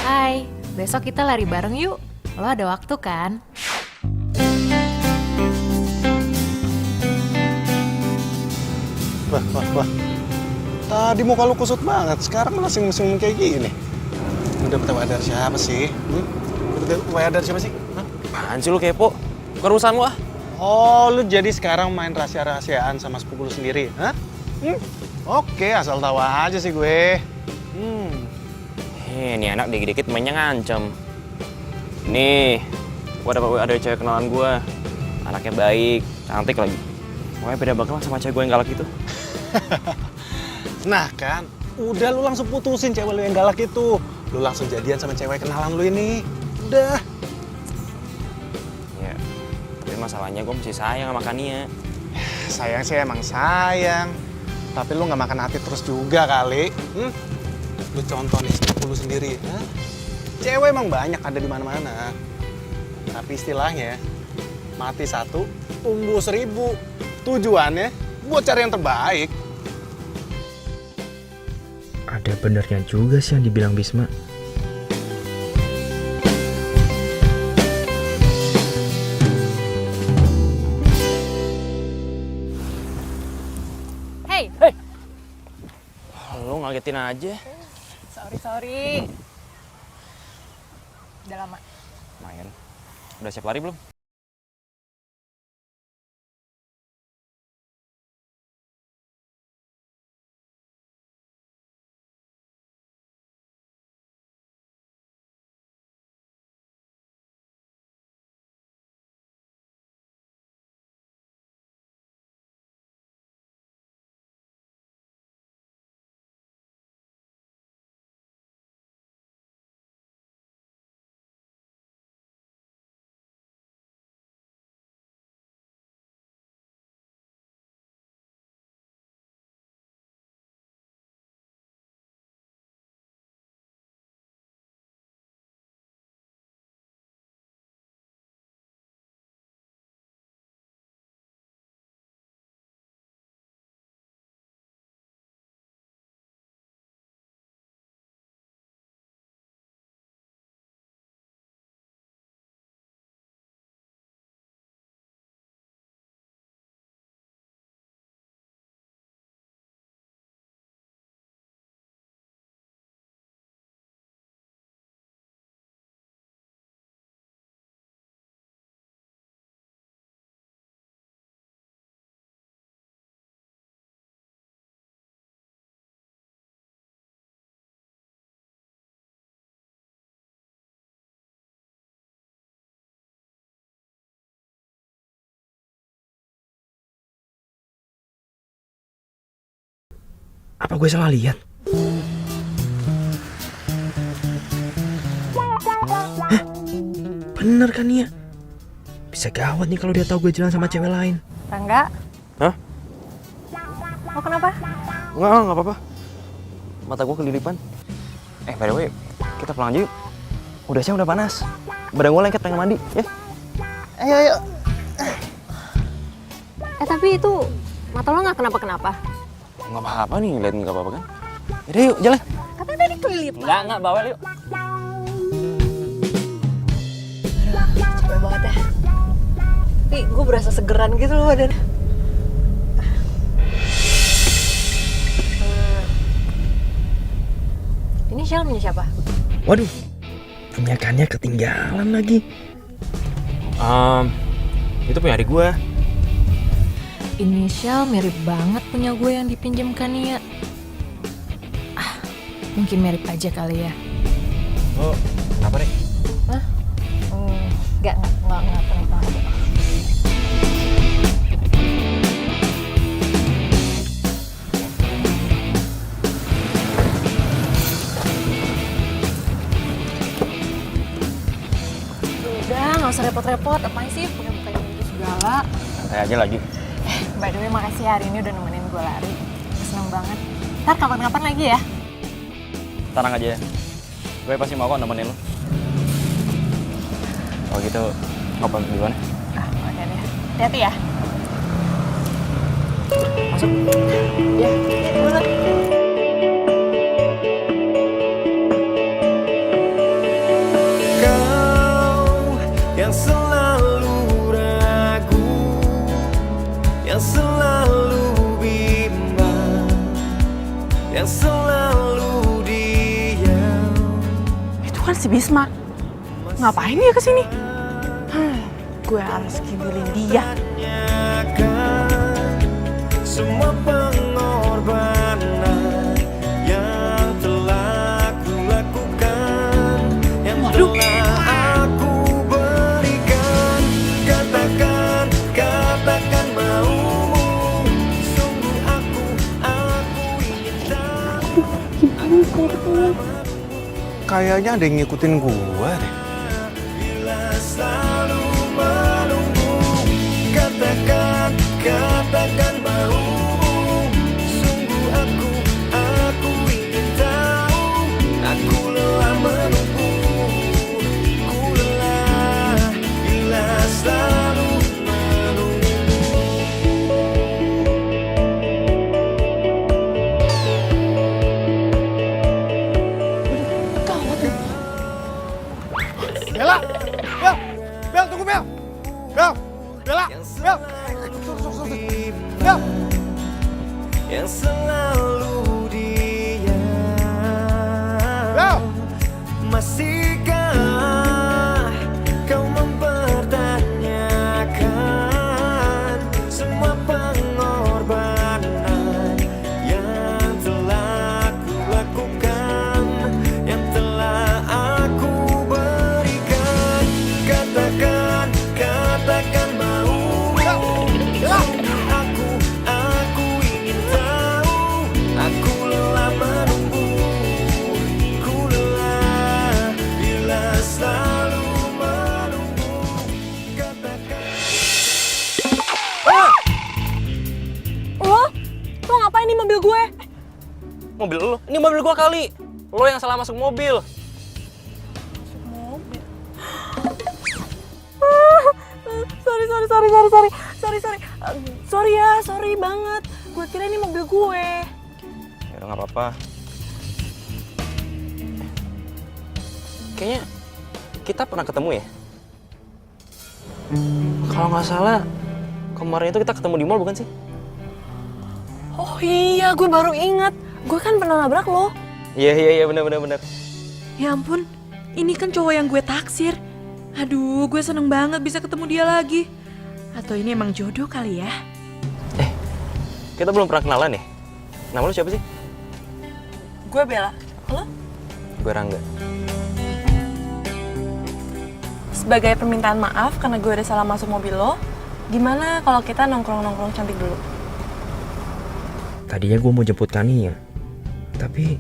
Hai, besok kita lari bareng yuk. Lo ada waktu kan? Wah. Tadi muka lu kusut banget, sekarang malah sing-sing kayak gini. Lu dapet WA dari siapa sih? Dapet WA dari siapa sih? Hah? Apaan sih lu kepo? Bukan urusan lu ah. Oh, lu jadi sekarang main rahasia-rahasiaan sama sepupu lu sendiri, hah? Oke, asal tahu aja sih gue. Ini anak dikit-dikit mainnya ngancem. Nih, gue dapet WA dari cewek kenalan gue. Anaknya baik, cantik lagi. Pokoknya beda banget lah sama cewek gue yang galak itu. Nah kan, udah lu langsung putusin cewek lu yang galak itu. Lu langsung jadian sama cewek kenalan lu ini. Udah. Ya, tapi masalahnya gue masih sayang sama Kania. Sayang sih emang sayang. Tapi lu gak makan hati terus juga kali. Lu contoh nih sepupu lu sendiri. Hah? Cewek emang banyak ada di mana-mana. Tapi istilahnya, mati satu, tumbuh 1000. Tujuannya buat cari yang terbaik. Ada benernya juga sih yang dibilang Bisma. Hey, Lu ngagetin aja. sorry. Udah lama. Main. Udah siap lari belum? Apa gue salah lihat? Hah? Bener kan Nia? Bisa gawat nih kalau dia tahu gue jalan sama cewek lain. Rangga? Hah? Lo kenapa? Nggak apa-apa. Mata gue kelilipan. By the way, kita pulang aja yuk. Udah siang, udah panas. Badan gue lengket pengen mandi, ya? Ayo. Tapi itu mata lo nggak kenapa-kenapa? Nggak apa-apa nih, lihat nggak apa-apa kan? Yaudah yuk, jalan. Katanya tadi kelilipan. Nggak, bawel yuk. Capek banget ya. Tapi gue berasa segeran gitu loh badan. Ini Shell punya siapa? Waduh, punyakannya ketinggalan lagi. Itu punya adik gue. Inisial mirip banget punya gue yang dipinjamkan Nia. Mungkin mirip aja kali ya. Oh, kenapa, Rek? Enggak kenapa. Udah, nggak usah repot-repot. Apaan sih buka-bukain gitu segala. Santai aja lagi. By the way, makasih hari ini udah nemenin gue lari. Gue seneng banget. Ntar kapan-kapan lagi ya. Tenang aja ya. Gue pasti mau kok nemenin lo. Kalau gitu, ngobrol duluan ya. Oke deh. Hati-hati ya. Masuk. Ya, dulu. Kau yang selalu ragu, yang selalu bimbang, yang selalu diam. Itu kan si Bisma. Ngapain dia kesini? Gue harus kibulin dia. Tanyakan semua pengorbanan yang telah ku lakukan, yang telah aku berikan. Katakan maumu. Sungguh aku ingin tahu. Kayaknya ada yang ngikutin gua deh. Bila selalu menunggu, katakan maumu. Sungguh aku ingin tahu. Aku lelah menunggu, ku lelah bila selalu menunggu. Bella! Bel, tunggu Bel! Bella! Bel! Bel! Yang selalu diam. Bel! Masihkah kau mempertanyakan semua pengorbanan yang telah ku lakukan, yang telah aku berikan? Katakan maumu. Aku ingin tahu. Aku lelah menunggu, ku lelah bila selalu menunggu. Katakan. Lo ngapain di mobil gue? Mobil lo? Ini mobil gua kali. Lo yang salah masuk mobil. Sorry banget. Gue kira ini mobil gue. Ya udah nggak apa-apa. Kayaknya kita pernah ketemu ya. Kalau nggak salah kemarin itu kita ketemu di mall bukan sih? Oh iya, gue baru ingat. Gue kan pernah nabrak lo. Iya benar. Ya ampun, ini kan cowok yang gue taksir. Aduh, gue seneng banget bisa ketemu dia lagi. Atau ini emang jodoh kali ya? Kita belum pernah kenalan ya. Nama lu siapa sih? Gue Bella. Lo? Gue Rangga. Sebagai permintaan maaf karena gue udah salah masuk mobil lo, gimana kalau kita nongkrong-nongkrong cantik dulu? Tadinya gue mau jemput Kania, Tapi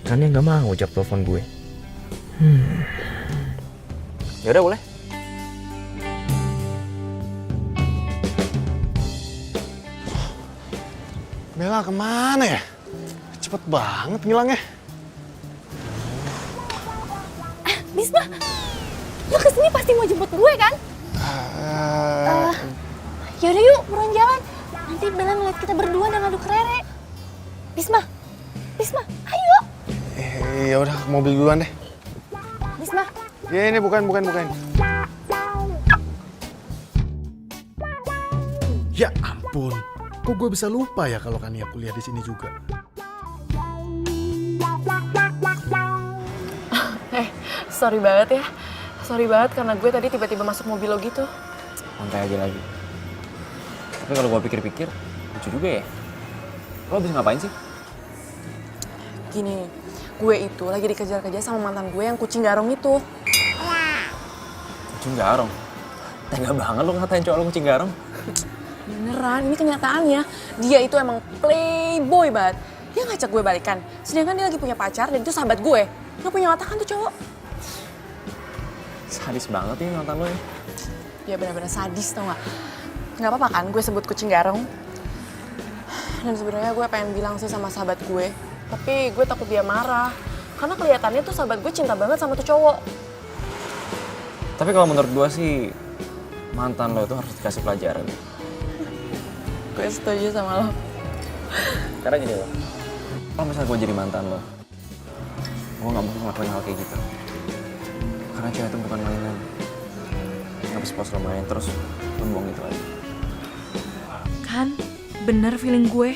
kan dia nggak mau jawab telepon gue. Ya udah boleh. Bella kemana ya? Cepet banget ngilangnya. Bisma, lo kesini pasti mau jemput gue kan? Yaudah yuk, buruan jalan. Nanti Bella ngeliat kita berdua dan ngadu ke Rere. Bisma, ayo. Ya udah, ke mobil duluan deh. Bisma, Ya ini bukan. Ya ampun, kok gue bisa lupa ya kalau Kania kuliah di sini juga. Sorry banget ya. Sorry banget karena gue tadi tiba-tiba masuk mobil lo gitu. Santai aja lagi. Tapi kalau gue pikir-pikir, lucu juga ya. Lo habis ngapain sih? Gini, gue itu lagi dikejar-kejar sama mantan gue yang kucing garong itu. Kucing garong? Tega banget lo ngatain cowok lo kucing garong. Beneran, ini kenyataannya. Dia itu emang playboy banget. Dia ngajak gue balikan. Sedangkan dia lagi punya pacar dan itu sahabat gue. Gak punya otak kan tuh cowok. Sadis banget nih mantan lo ya. Dia benar-benar sadis tau gak? Gak apa-apa kan gue sebut kucing garong. Dan sebenarnya gue pengen bilang sih sama sahabat gue. Tapi gue takut dia marah. Karena kelihatannya tuh sahabat gue cinta banget sama tuh cowok. Tapi kalau menurut gue sih, mantan lo itu harus dikasih pelajaran. Gue setuju sama lo. Karena gini loh, kalau misalnya gue jadi mantan lo, gue gak mau ngelakuin hal kayak gitu. Karena cewek itu bukan mainan. Ngabis pas lo main terus lo buang gitu aja. Kan, bener feeling gue.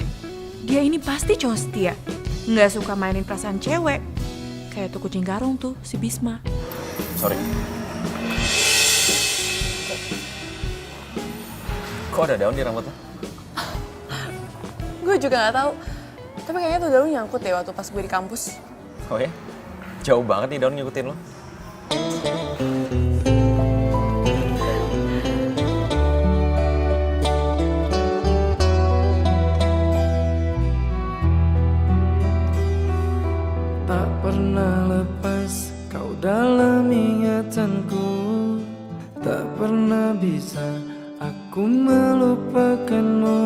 Dia ini pasti cowok setia. Nggak suka mainin perasaan cewek. Kayak tuh kucing garong tuh, si Bisma. Sorry. Kok ada daun di rambut lo? Gue juga nggak tahu. Tapi kayaknya tuh daun nyangkut deh waktu pas gue di kampus. Oh ya? Jauh banget nih daun ngikutin lo. Tak pernah lepas kau dalam ingatanku. Tak pernah bisa aku melupakanmu.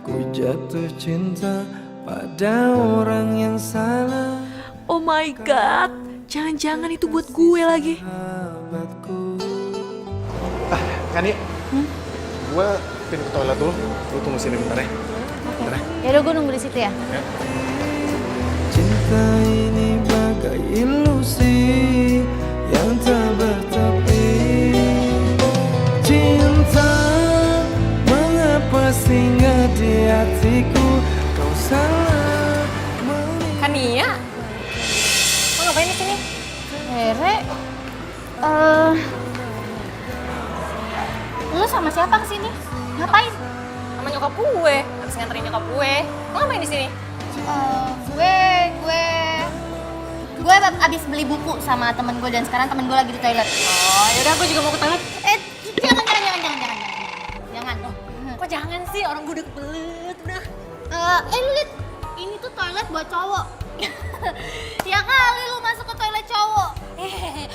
Ku jatuh cinta pada orang yang salah. Oh my god, jangan-jangan itu buat gue lagi. Sahabatku. Kania, gue pindah ke toilet dulu. Lu tunggu sini bentar ya. Bentar ya. Yaudah gue nunggu di situ ya. Cinta ini bagai ilusi yang tak bertepi. Cinta, mengapa singgah di hatiku? Kau salah menilai. Kania? Lo ngapain di sini? Rere, lu sama siapa kesini? Ngapain? Sama nyokap gue. Habis nganterin nyokap gue. Lo ngapain di sini? Gue abis beli buku sama temen gue dan sekarang temen gue lagi di toilet. Oh, yaudah gue juga mau ke toilet. Jangan. Kok jangan sih? Orang gue udah kebelet, udah. Lu liat, ini tuh toilet buat cowok. Ya kali lu masuk ke toilet cowok.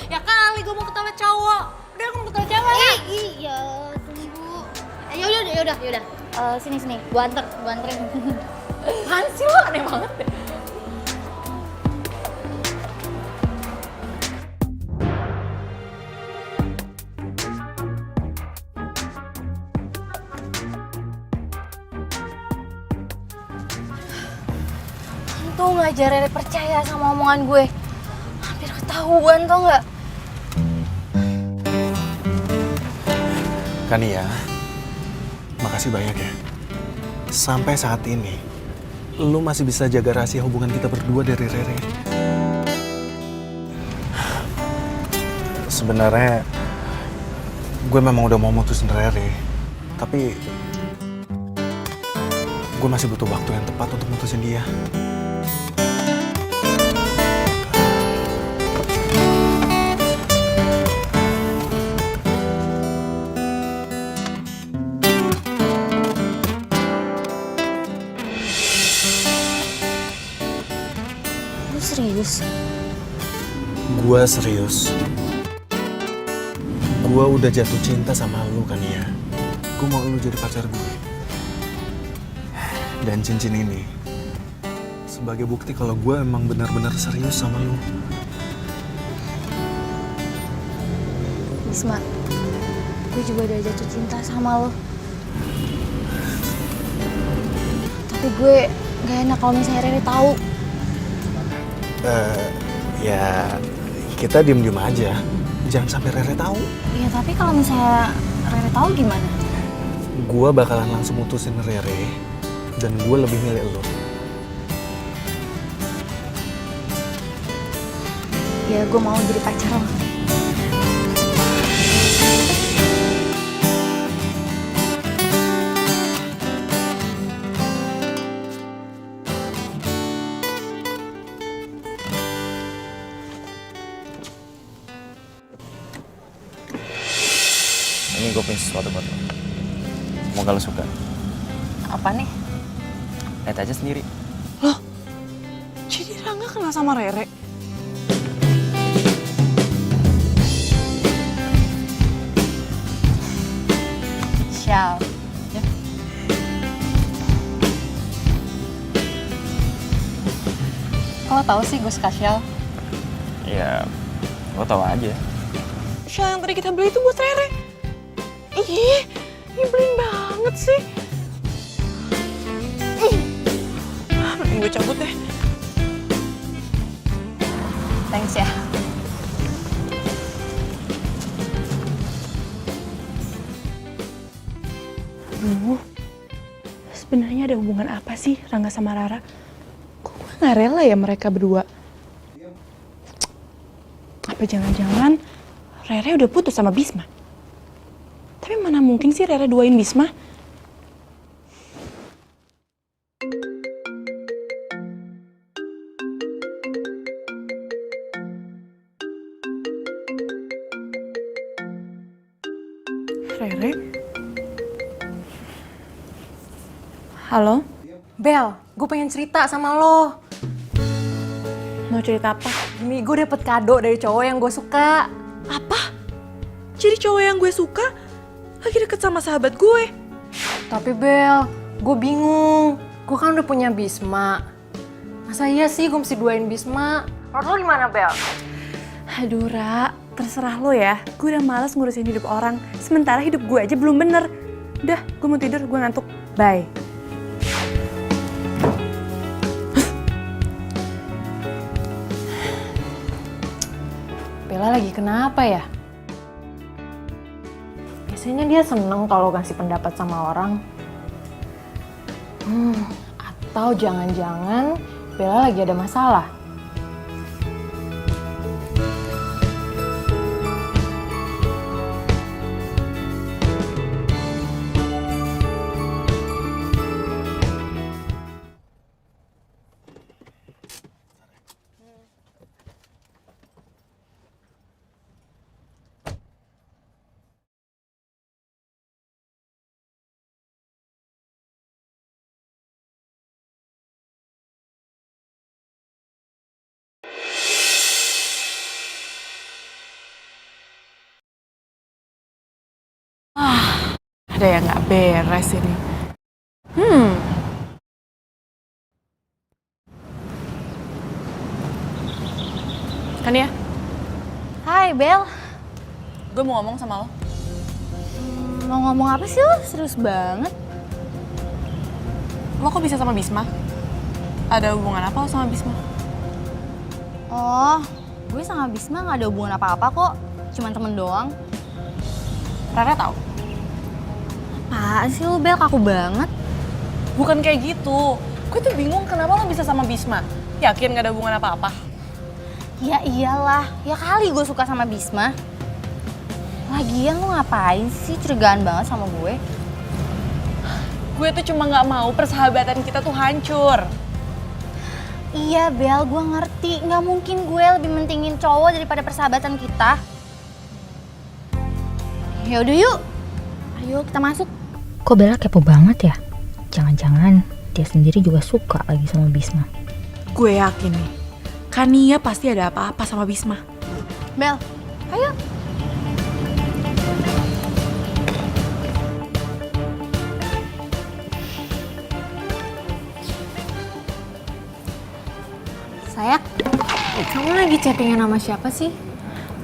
Ya kali gue mau ke toilet cowok. Udah, gue mau ke toilet cewek. Iya, tunggu. Yaudah. Sini, gua anterin. Apaan sih lo? Aneh banget deh. Untung aja Rere percaya sama omongan gue. Hampir ketahuan tau gak? Kania, makasih banyak ya. Sampai saat ini, lu masih bisa jaga rahasia hubungan kita berdua dari Rere. Sebenarnya, gue memang udah mau mutusin Rere. Tapi, gue masih butuh waktu yang tepat untuk mutusin dia. serius? Gue serius. Gue udah jatuh cinta sama lu kan ya. Gue mau lu jadi pacar gue. Dan cincin ini sebagai bukti kalau gue emang benar-benar serius sama lu. Bisma, gue juga udah jatuh cinta sama lo. Tapi gue gak enak kalau misalnya Rere tahu. Ya kita diem-diem aja. Jangan sampai Rere tahu. Iya, tapi kalau misalnya Rere tahu gimana? Gue bakalan langsung mutusin Rere dan gue lebih milih lo. Ya, gue mau jadi pacar lo. Ini gue punya sesuatu buat lo. Semoga lo suka. Apa nih? Lihat aja sendiri. Loh, jadi Rangga kenal sama Rere? Syal. Kok lo tau sih gue suka Syal? Ya, lo tau aja. Shell yang tadi kita beli itu buat Rere. Ih, nyebelin banget sih. Mending gue cabut deh. Thanks ya. Aduh, sebenarnya ada hubungan apa sih Rangga sama Rara? Kok gue gak rela ya mereka berdua? Apa jangan-jangan Rere udah putus sama Bisma? Tapi mana mungkin sih Rere duain Bisma? Rere? Halo? Bel, gue pengen cerita sama lo. Mau cerita apa? Gini, gue dapet kado dari cowok yang gue suka. Apa? Jadi cowok yang gue suka lagi deket sama sahabat gue? Tapi Bel, gue bingung. Gue kan udah punya Bisma. Masa iya sih gue mesti duain Bisma? Menurut lo gimana, Bel? Aduh, Ra, terserah lo ya. Gue udah males ngurusin hidup orang. Sementara hidup gue aja belum bener. Udah, gue mau tidur, gue ngantuk. Bye. Bella lagi kenapa ya? Biasanya dia seneng kalau kasih pendapat sama orang. Atau jangan-jangan Bella lagi ada masalah. Ada yang gak beres ini. Kan ya? Hai, Bel. Gue mau ngomong sama lo. Mau ngomong apa sih lo? Serius banget. Lo kok bisa sama Bisma? Ada hubungan apa lo sama Bisma? Oh, gue sama Bisma gak ada hubungan apa-apa kok. Cuman temen doang. Rara tahu? Apaan sih lo, Bel? Kaku banget. Bukan kayak gitu. Gue tuh bingung kenapa lo bisa sama Bisma. Yakin gak ada hubungan apa-apa? Ya iyalah, ya kali gue suka sama Bisma. Lagian lo ngapain sih curigaan banget sama gue? Gue tuh cuma gak mau persahabatan kita tuh hancur. Iya Bel, gue ngerti. Gak mungkin gue lebih mentingin cowok daripada persahabatan kita. Yaudah yuk, ayo kita masuk. Kok Bella kepo banget ya? Jangan-jangan dia sendiri juga suka lagi sama Bisma. Gue yakin nih, Kania pasti ada apa-apa sama Bisma. Bel, ayo. Sayang, kamu lagi chattingan sama siapa sih?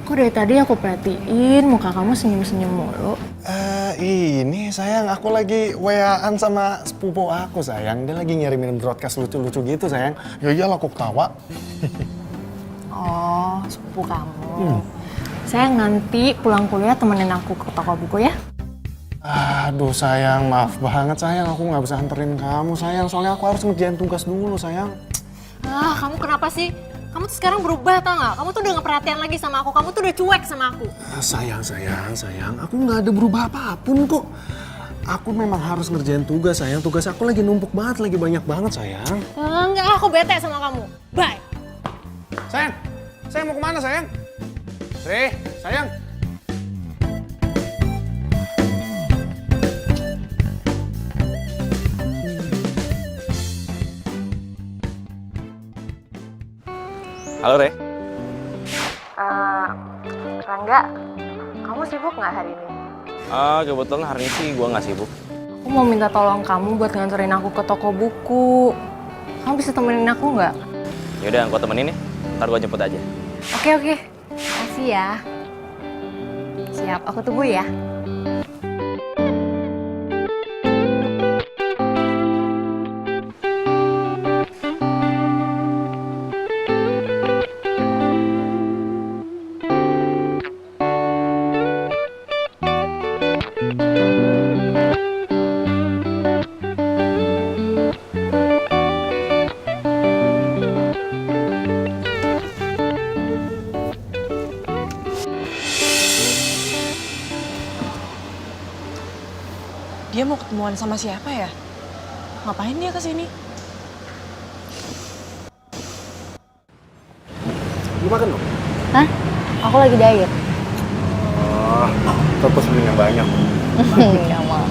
Kok dari tadi aku perhatiin muka kamu senyum-senyum mulu. Ini sayang, aku lagi WA-an sama sepupu aku sayang. Dia lagi ngirimin broadcast lucu-lucu gitu sayang. Ya iyalah aku ketawa. Oh, sepupu kamu. Sayang, nanti pulang kuliah temenin aku ke toko buku ya. Aduh sayang, maaf banget sayang. Aku nggak bisa anterin kamu sayang. Soalnya aku harus ngerjain tugas dulu sayang. Ah, kamu kenapa sih? Kamu tuh sekarang berubah tau gak? Kamu tuh udah gak perhatian lagi sama aku. Kamu tuh udah cuek sama aku. Sayang. Aku nggak ada berubah apapun kok. Aku memang harus ngerjain tugas sayang. Tugas aku lagi numpuk banget, lagi banyak banget sayang. Enggak, aku bete sama kamu. Bye. Sayang mau kemana sayang? Sayang. Halo, Re. Rangga, kamu sibuk gak hari ini? Kebetulan hari ini sih gue nggak sibuk. Aku mau minta tolong kamu buat nganterin aku ke toko buku. Kamu bisa temenin aku nggak? Yaudah, gue temenin ya. Ntar gue jemput aja. Oke. Makasih ya. Siap, aku tunggu ya. Dia mau ketemuan sama siapa ya? Ngapain dia kesini? Lu makan dong? Hah? Aku lagi diet. Terus beli yang banyak. Nggak mau.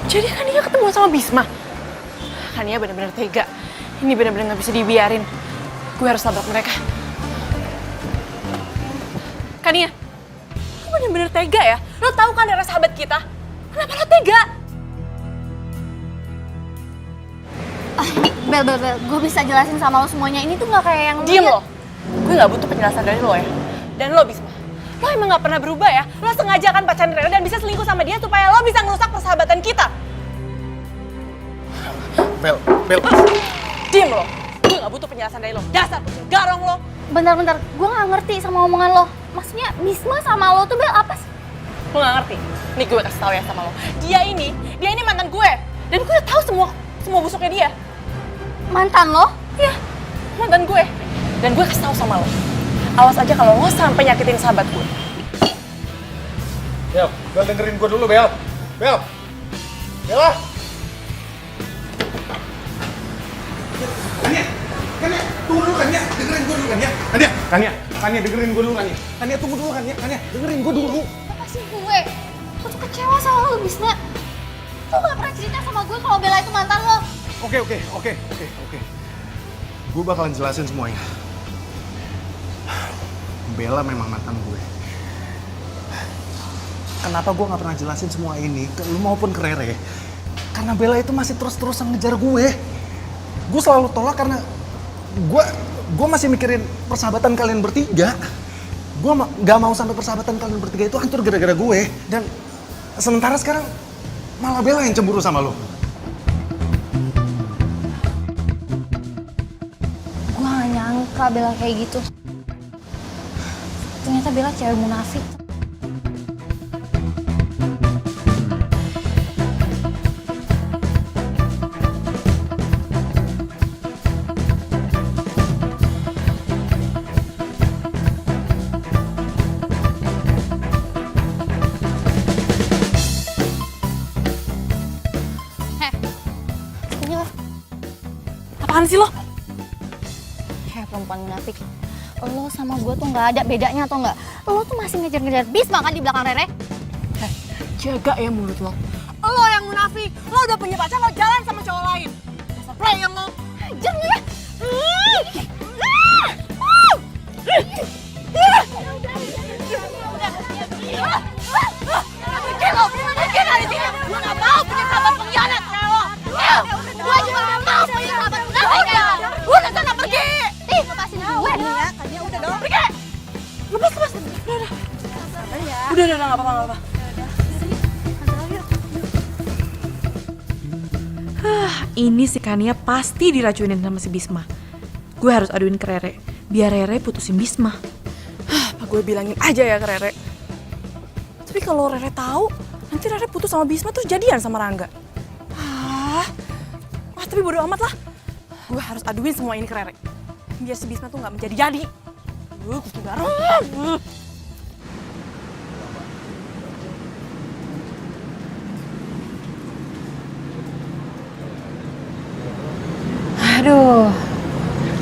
Jadi Kania ketemu sama Bisma? Kania benar-benar tega. Ini benar-benar nggak bisa dibiarin. Gue harus tabrak mereka. Kania, lu benar-benar tega ya? Lo tahu kan Rara sahabat kita? Kenapa lo tega? Bel, gue bisa jelasin sama lo semuanya. Ini tuh nggak kayak yang Diem lo. Gue nggak butuh penjelasan dari lo ya. Dan lo Bisma, lo emang nggak pernah berubah ya? Lo sengaja kan pacaran Rara dan bisa selingkuh sama dia supaya lo bisa ngerusak persahabatan kita. Bel. Diem lo. Gue nggak butuh penjelasan dari lo. Dasar kucing garong lo. Bentar, gue nggak ngerti sama omongan lo. Maksudnya Bisma sama lo tuh Bel apa sih? Lo nggak ngerti? Nih gue kasih tau ya sama lo. Dia ini mantan gue. Dan gue udah tahu semua busuknya dia. Mantan lo? Iya, mantan gue. Dan gue kasih tahu sama lo. Awas aja kalau lo sampai nyakitin sahabat gue. Bel, dengerin gue dulu Bel. Bella. Kania, tunggu dulu Kania, dengerin gue dulu Kania. Kania, dengerin gue dulu Kania. Kania, tunggu dulu Kania, dengerin gue dulu. Apa sih gue? Gue tuh kecewa sama lo, Bisma. Lo gak pernah cerita sama gue kalau Bella itu mantan lo. Oke. Gue bakalan jelasin semuanya. Bella memang mantan gue. Kenapa gue gak pernah jelasin semua ini ke lu maupun ke Rere? Karena Bella itu masih terus-terusan ngejar gue. Gue selalu tolak karena gue masih mikirin persahabatan kalian bertiga. Gue gak mau sampai persahabatan kalian bertiga itu hancur gara-gara gue. Dan sementara sekarang malah Bella yang cemburu sama lo. Gue gak nyangka Bella kayak gitu. Ternyata Bella cewek munafik. Apaan sih lo? Hei perempuan munafik, lo sama gue tuh gak ada bedanya atau enggak? Lo tuh masih ngejar-ngejar Bisma kan di belakang Rere? Jaga ya mulut lo. Lo yang munafik. munafik. Lo udah punya pacar, lo jalan sama cowok lain. Dasar player lo. Ajar lo ya. Pergi lo, pergi dari sini. Gue gak mau punya sahabat pengkhianat kayak lo. Gue juga gak mau punya sahabat pengkhianat kayak lo. Udah sana pergi. Ih, lepasin gue nih ya. Tadinya udah dong. Pergi. Lepas. Udah, gak apa-apa. Ini si Kania pasti diracunin sama si Bisma. Gue harus aduin ke Rere, biar Rere putusin Bisma. Apa gue bilangin aja ya ke Rere. Tapi kalau Rere tahu, nanti Rere putus sama Bisma terus jadian sama Rangga. Tapi bodo amat lah. Gue harus aduin semua ini ke Rere, biar si Bisma tuh nggak menjadi-jadi. Kucing garang. Aduh,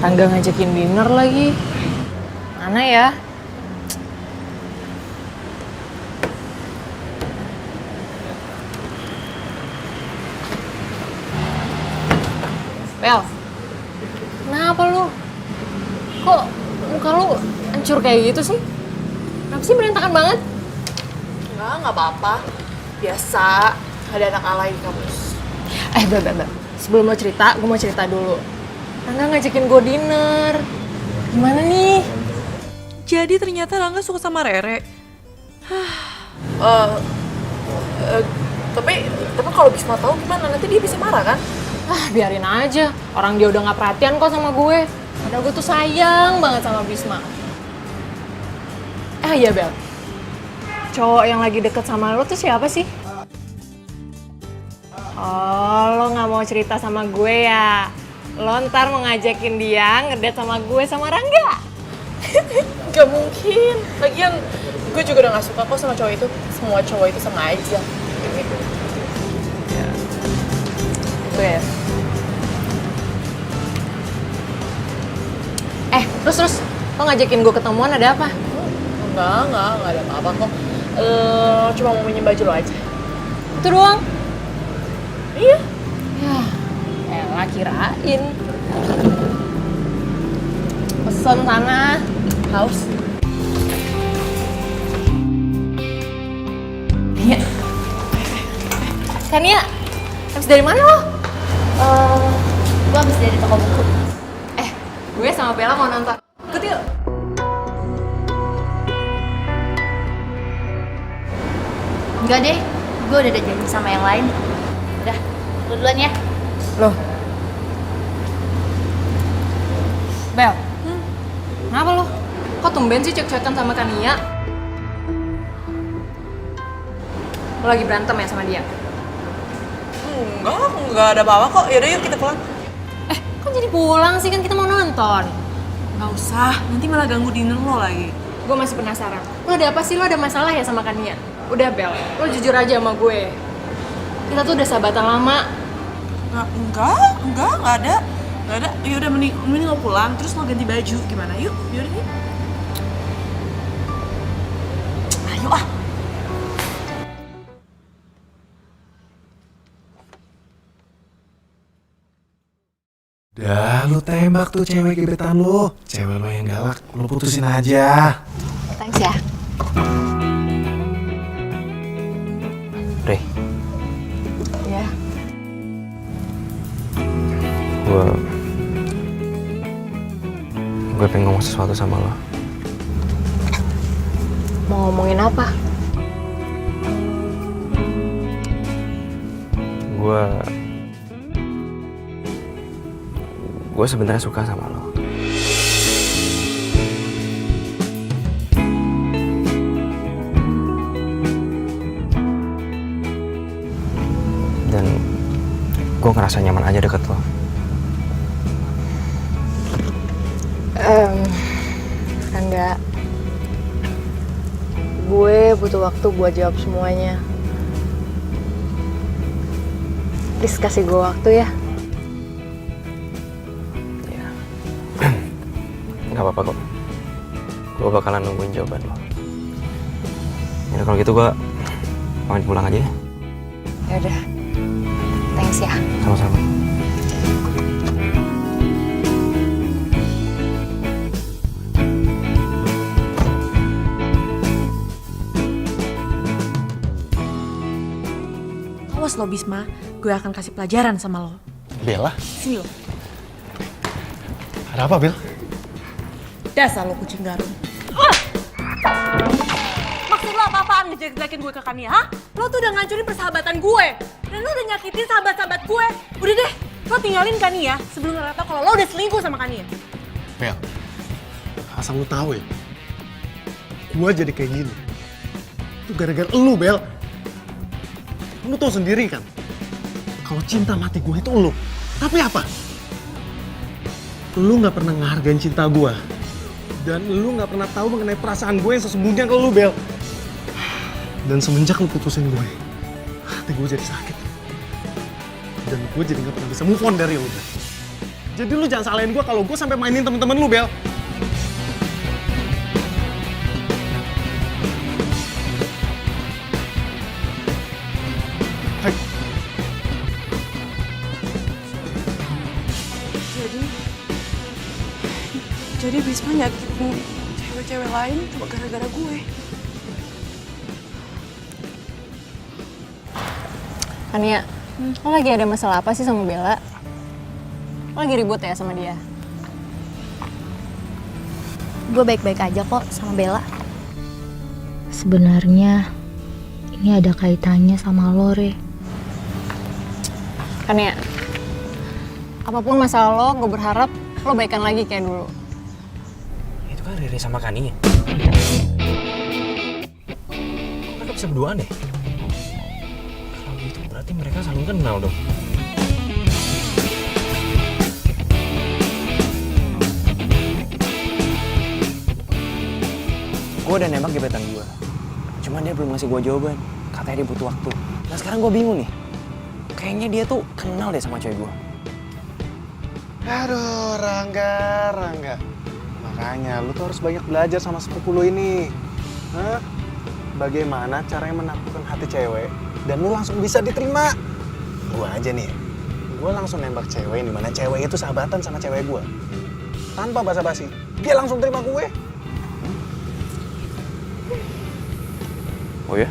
Rangga ngajakin dinner lagi. Mana ya? Bel, kenapa lu? Kok muka lu hancur kayak gitu sih? Kenapa sih berantakan banget? Nggak apa-apa. Biasa, ada anak alay di kampus. Bel. Sebelum lo cerita, gue mau cerita dulu. Rangga ngajakin gue dinner. Gimana nih? Jadi ternyata Rangga suka sama Rere. Tapi kalau Bisma tahu gimana? Nanti dia bisa marah kan? Biarin aja. Orang dia udah gak perhatian kok sama gue. Padahal gue tuh sayang banget sama Bisma. Iya Bel. Cowok yang lagi deket sama lo tuh siapa sih? Oh, lo gak mau cerita sama gue ya? Lo ntar mau ngajakin dia ngedate sama gue sama Rangga? Gak mungkin. Lagian gue juga udah gak suka kok sama cowok itu. Semua cowok itu sama aja. Gitu. Bel. Terus lo ngajakin gue ketemuan ada apa? Enggak ada apa-apa kok. Cuma mau minjem baju lo aja. Itu doang? Iya. Ya, elah kirain. Pesen sana. Haus. Iya. Kania, habis dari mana lo? Gue habis dari toko buku. Gue sama Bella mau nonton. Ikut yuk. Enggak deh, gue udah ada janji sama yang lain. Udah, lu duluan ya. Loh. Bel. Kenapa lo? Kok tumben sih cek-cekan sama Kania? Lo lagi berantem ya sama dia? Enggak ada apa-apa kok. Yaudah yuk kita pulang. Kok jadi pulang sih? Kan kita mau nonton. Nggak usah, nanti malah ganggu dinner lo lagi. Gue masih penasaran. Lo ada apa sih? Lo ada masalah ya sama Kania? Udah Bel, lo jujur aja sama gue. Kita tuh udah sahabatan lama. Enggak ada. Yaudah mending lo pulang, terus lo ganti baju. Gimana? Yuk. Ayo ah. Dah, lu tembak tuh cewek gebetan lu. Cewek lo yang galak, lu putusin aja. Thanks ya. Rey, Ya. gue pengen ngomong sesuatu sama lo. Mau ngomongin apa? Gue sebenarnya suka sama lo. Dan gue ngerasa nyaman aja deket lo. Rangga, gue butuh waktu buat jawab semuanya. Please kasih gue waktu ya. Gak apa-apa kok. Gue bakalan nungguin jawaban lo. Ya kalau gitu gue pamit pulang aja ya. Ya udah. Thanks ya. Sama-sama. Awas lo Bisma, gue akan kasih pelajaran sama lo. Bella, Sini lo. ada apa Bel? Dasar lo kucing garung. Maksud lo apa-apaan ngejelek-jelekin gue ke Kania, ha? Lo tuh udah ngancurin persahabatan gue. Dan lo udah nyakitin sahabat-sahabat gue. Udah deh, lo tinggalin Kania sebelum lo tau kalau lo udah selingkuh sama Kania. Bel, asal lu tahu ya, gue jadi kayak gini. Itu gara-gara elu, Bel. Lu tau sendiri kan, kalau cinta mati gue itu elu. Tapi apa? Lu gak pernah ngehargain cinta gue. Dan lu gak pernah tahu mengenai perasaan gue yang sesungguhnya ke lu, Bel. Dan semenjak lu putusin gue, hati gue jadi sakit. Dan gue jadi gak pernah bisa move on dari lu, Bel. Jadi lu jangan salahin gue kalau gue sampai mainin temen-temen lu, Bel. Hai. Jadi Bisma nyakitin cewek-cewek lain cuma gara-gara gue. Kania, lo lagi ada masalah apa sih sama Bella? Lo lagi ribut ya sama dia? Gue baik-baik aja kok sama Bella. Sebenarnya ini ada kaitannya sama lo, Re. Kania, apapun masalah lo, gue berharap lo baikan lagi kayak dulu. Itu kan Riri sama Kania. Mereka bisa berduaan deh. Kalau gitu berarti mereka saling kenal dong. Gue udah nembak gebetan gue. Cuman dia belum ngasih gue jawaban. Katanya dia butuh waktu. Nah sekarang gue bingung nih. Kayaknya dia tuh kenal deh sama cewek gue. Aduh, Rangga. Makanya lu tuh harus banyak belajar sama sepupu lu ini. Hah? Bagaimana caranya menaklukkan hati cewek dan lu langsung bisa diterima. Gua aja nih, gua langsung nembak cewek di mana cewek itu sahabatan sama cewek gua. Tanpa basa-basi, dia langsung terima gue. Oh ya?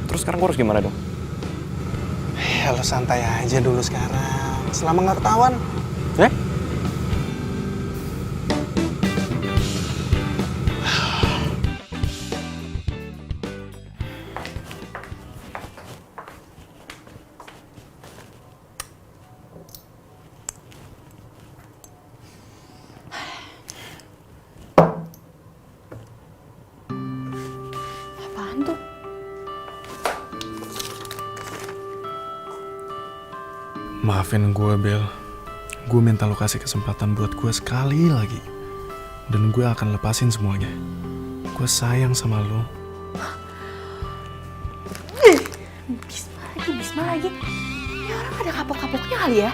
Terus sekarang gue harus gimana dong? Ya lu santai aja dulu sekarang, selama nggak ketahuan. Apaan tuh? Maafin gue, Bel. Gue minta lo kasih kesempatan buat gue sekali lagi. Dan gue akan lepasin semuanya. Gue sayang sama lo. Bisma lagi. Ini orang ada kapok-kapoknya kali ya?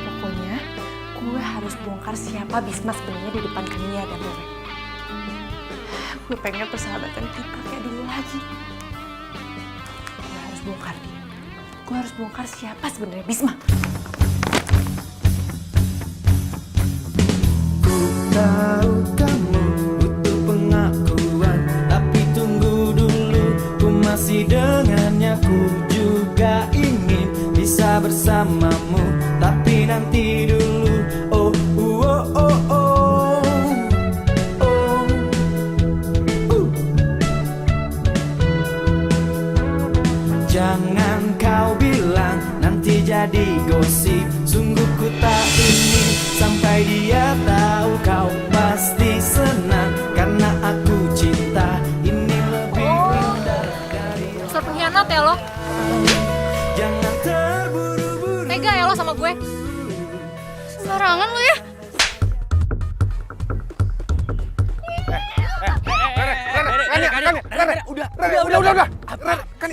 Pokoknya gue harus bongkar siapa Bisma sebenarnya di depan Kania dan Rore. Gue pengen persahabatan kita kayak dulu lagi. Gue harus bongkar dia. Gue harus bongkar siapa sebenarnya Bisma. Tahu kamu butuh pengakuan, tapi tunggu dulu, ku masih dengannya. Ku juga ingin bisa bersamamu, tapi nanti dulu. Oh, oh, oh, oh, oh, Jangan kau bilang nanti jadi gosip. Sungguh ku tak ingin sampai dia tahu. Kau pasti senang karena aku cinta. Ini lebih indah dari Dasar pengkhianat ya lo? jangan terburu-buru. Tega ya lo sama gue? Sembarangan lo ya. Udah. Kan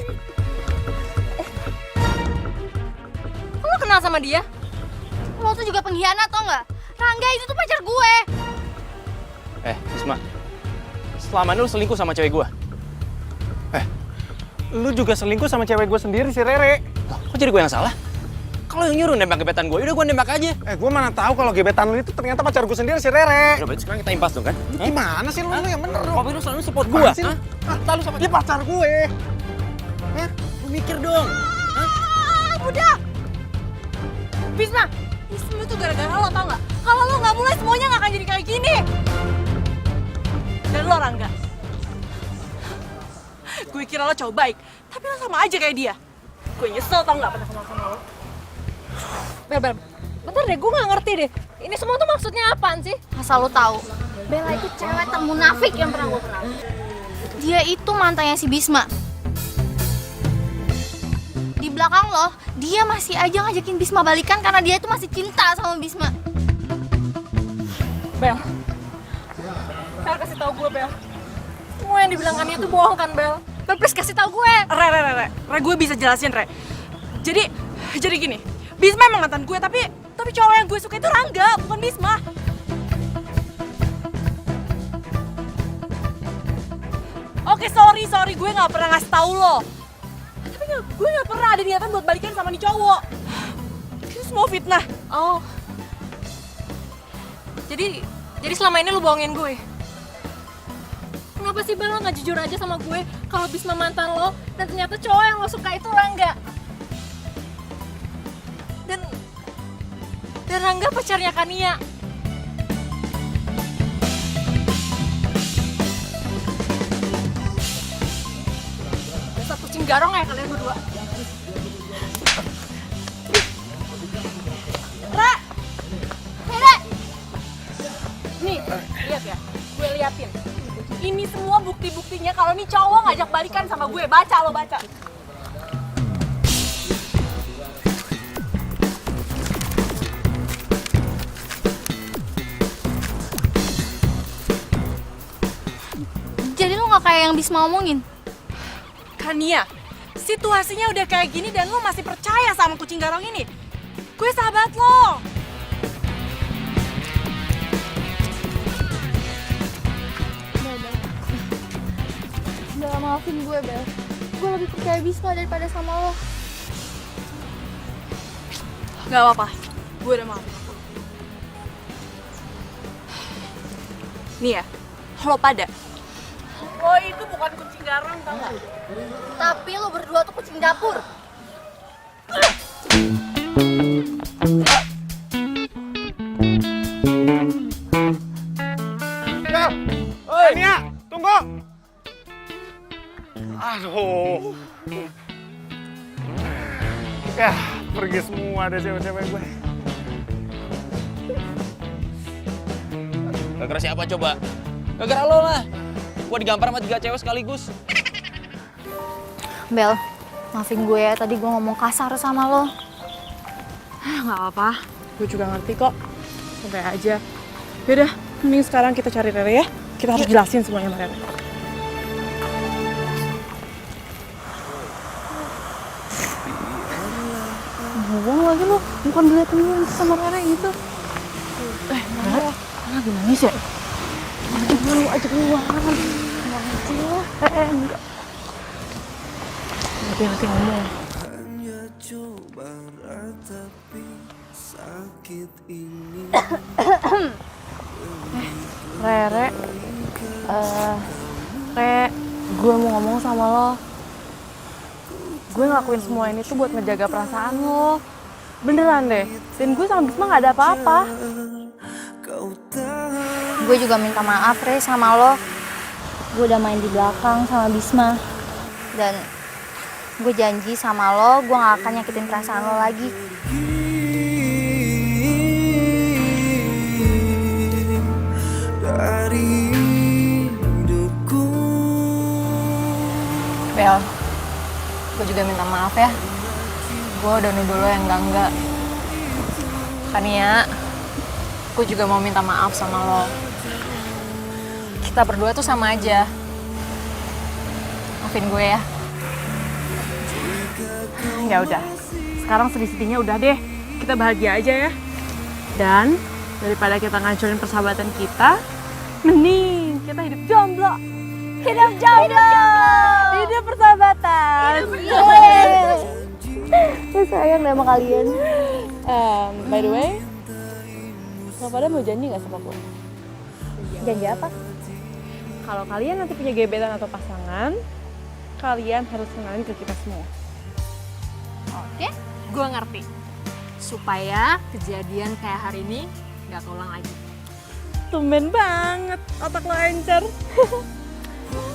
Kok lo kenal sama dia? Lo tuh juga pengkhianat tau nggak? Rangga itu tuh pacar gue. Bisma, selama ini lu selingkuh sama cewek gue. lu juga selingkuh sama cewek gue sendiri, si Rere. Kok jadi gue yang salah? Kalau yang nyuruh nembak gebetan gue, udah gue nembak aja. Gue mana tahu kalau gebetan lu itu ternyata pacar gue sendiri, si Rere. Udah, berarti sekarang kita impas dong kan? Gimana sih lu yang bener dong? Tapi lu selalu support gue, sih? hah? Lalu sama Dia pacar gue. Hah? Lu mikir dong. Udah! Bisma! Ini semua tuh gara-gara lo, tau gak? Kalau lo gak mulai, semuanya gak akan jadi kayak gini. Dan lo, Rangga. Gue kira lo cowok baik, tapi lo sama aja kayak dia. Gue nyesel tau gak pernah kenal sama lo. Bel, bentar deh, gue gak ngerti deh. Ini semua tuh maksudnya apaan sih? Asal lo tahu, Bella itu cewek termunafik yang pernah gue kenal. Dia itu mantannya si Bisma. Di belakang lo, dia masih aja ngajakin Bisma balikan karena dia itu masih cinta sama Bisma. Bel, kasih tahu gue, Bel. Semua yang dibilang Ania tuh bohong kan, Bel? Bel, please kasih tahu gue. Re, gue bisa jelasin, Re. Jadi gini, Bisma emang mantan gue, tapi cowok yang gue suka itu Rangga, bukan Bisma. Oke, sorry, gue gak pernah ngasih tahu lo. Tapi gue gak pernah ada niatan buat balikan sama nih cowok. Itu semua fitnah. Oh. Jadi selama ini lu bohongin gue? Kenapa sih Bel lo gak jujur aja sama gue kalau Bisma mantan lo dan ternyata cowok yang lo suka itu Rangga? Dan Rangga pacarnya Kania. Dasar kucing garong ya kalian berdua. Nih, lihat ya, gue liatin. Ini semua bukti-buktinya kalau nih cowok ngajak balikan sama gue. Baca lo, baca. Jadi lo gak kayak yang Bisma omongin? Kania, situasinya udah kayak gini dan lo masih percaya sama kucing garong ini? Gue sahabat lo. Bel, maafin gue, Bel. Gue lebih percaya Bisma daripada sama lo. Gak apa-apa, gue udah maafin lo. Nih ya, lo pada. Lo itu bukan kucing garong, tau gak? Tapi lo berdua tuh kucing dapur. Nia, tunggu! Aduh. Ya, pergi semua deh cewek-cewek gue. Gara-gara siapa coba? Gara-gara lo lah. Gue digampar sama 3 cewek sekaligus. Bel, maafin gue ya, tadi gue ngomong kasar sama lo. Gak apa-apa, gue juga ngerti kok. Santai aja. Yaudah, mending sekarang kita cari Rere ya. Kita harus jelasin semuanya sama Rere. Ngomong lagi lu, bukan diliatin gue sama Rere gitu. Rere, lagi nangis ya? Ajak lu luaran. Enggak. Nanti ngomong. Hanya coba ratapi sakit ini. Rere, gue mau ngomong sama lo. Gue ngelakuin semua ini tuh buat ngejaga perasaan lo. Beneran deh, dan gue sama Bisma gak ada apa-apa. Gue juga minta maaf, Re, sama lo. Gue udah main di belakang sama Bisma. Dan gue janji sama lo, gue gak akan nyakitin perasaan lo lagi. Dari hidupku. Bel, gue juga minta maaf ya. Gue udah nuduh lo yang enggak. Kania, gue juga mau minta maaf sama lo. Kita berdua tuh sama aja. Maafin gue ya. Ya udah, sekarang sedih-sedihnya udah deh. Kita bahagia aja ya. Dan daripada kita ngancurin persahabatan kita, mending kita hidup jomblo. Hidup jomblo! Dia persahabatan. Gue sayang deh sama kalian. By the way, lo pada mau janji nggak sama gue? Janji apa? Kalau kalian nanti punya gebetan atau pasangan, kalian harus kenalin ke kita semua. Oke, gue ngerti. Supaya kejadian kayak hari ini nggak keulang lagi. Tumben banget, otak lo encer.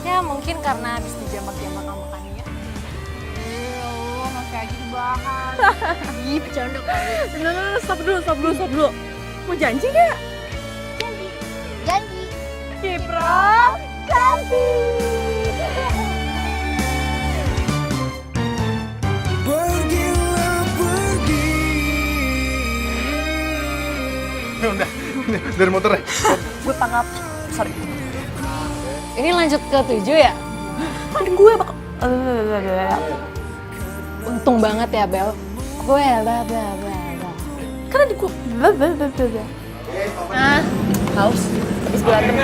Ya mungkin karena habis dijambak-jambak sama Kania. Lo nggak kayak gitu banget. Ih, bercanda kali. Nah, stop dulu. Mau janji nggak? Janji. Kipra, janji. Pergilah pergi. Udah, dari motor ya. Gue tangkap. Sorry. Ini lanjut ke 7 ya? Kan gue bakal. Untung banget ya Bel. Gue bla. Karena di gue. Ah, Haus. Habis berantem.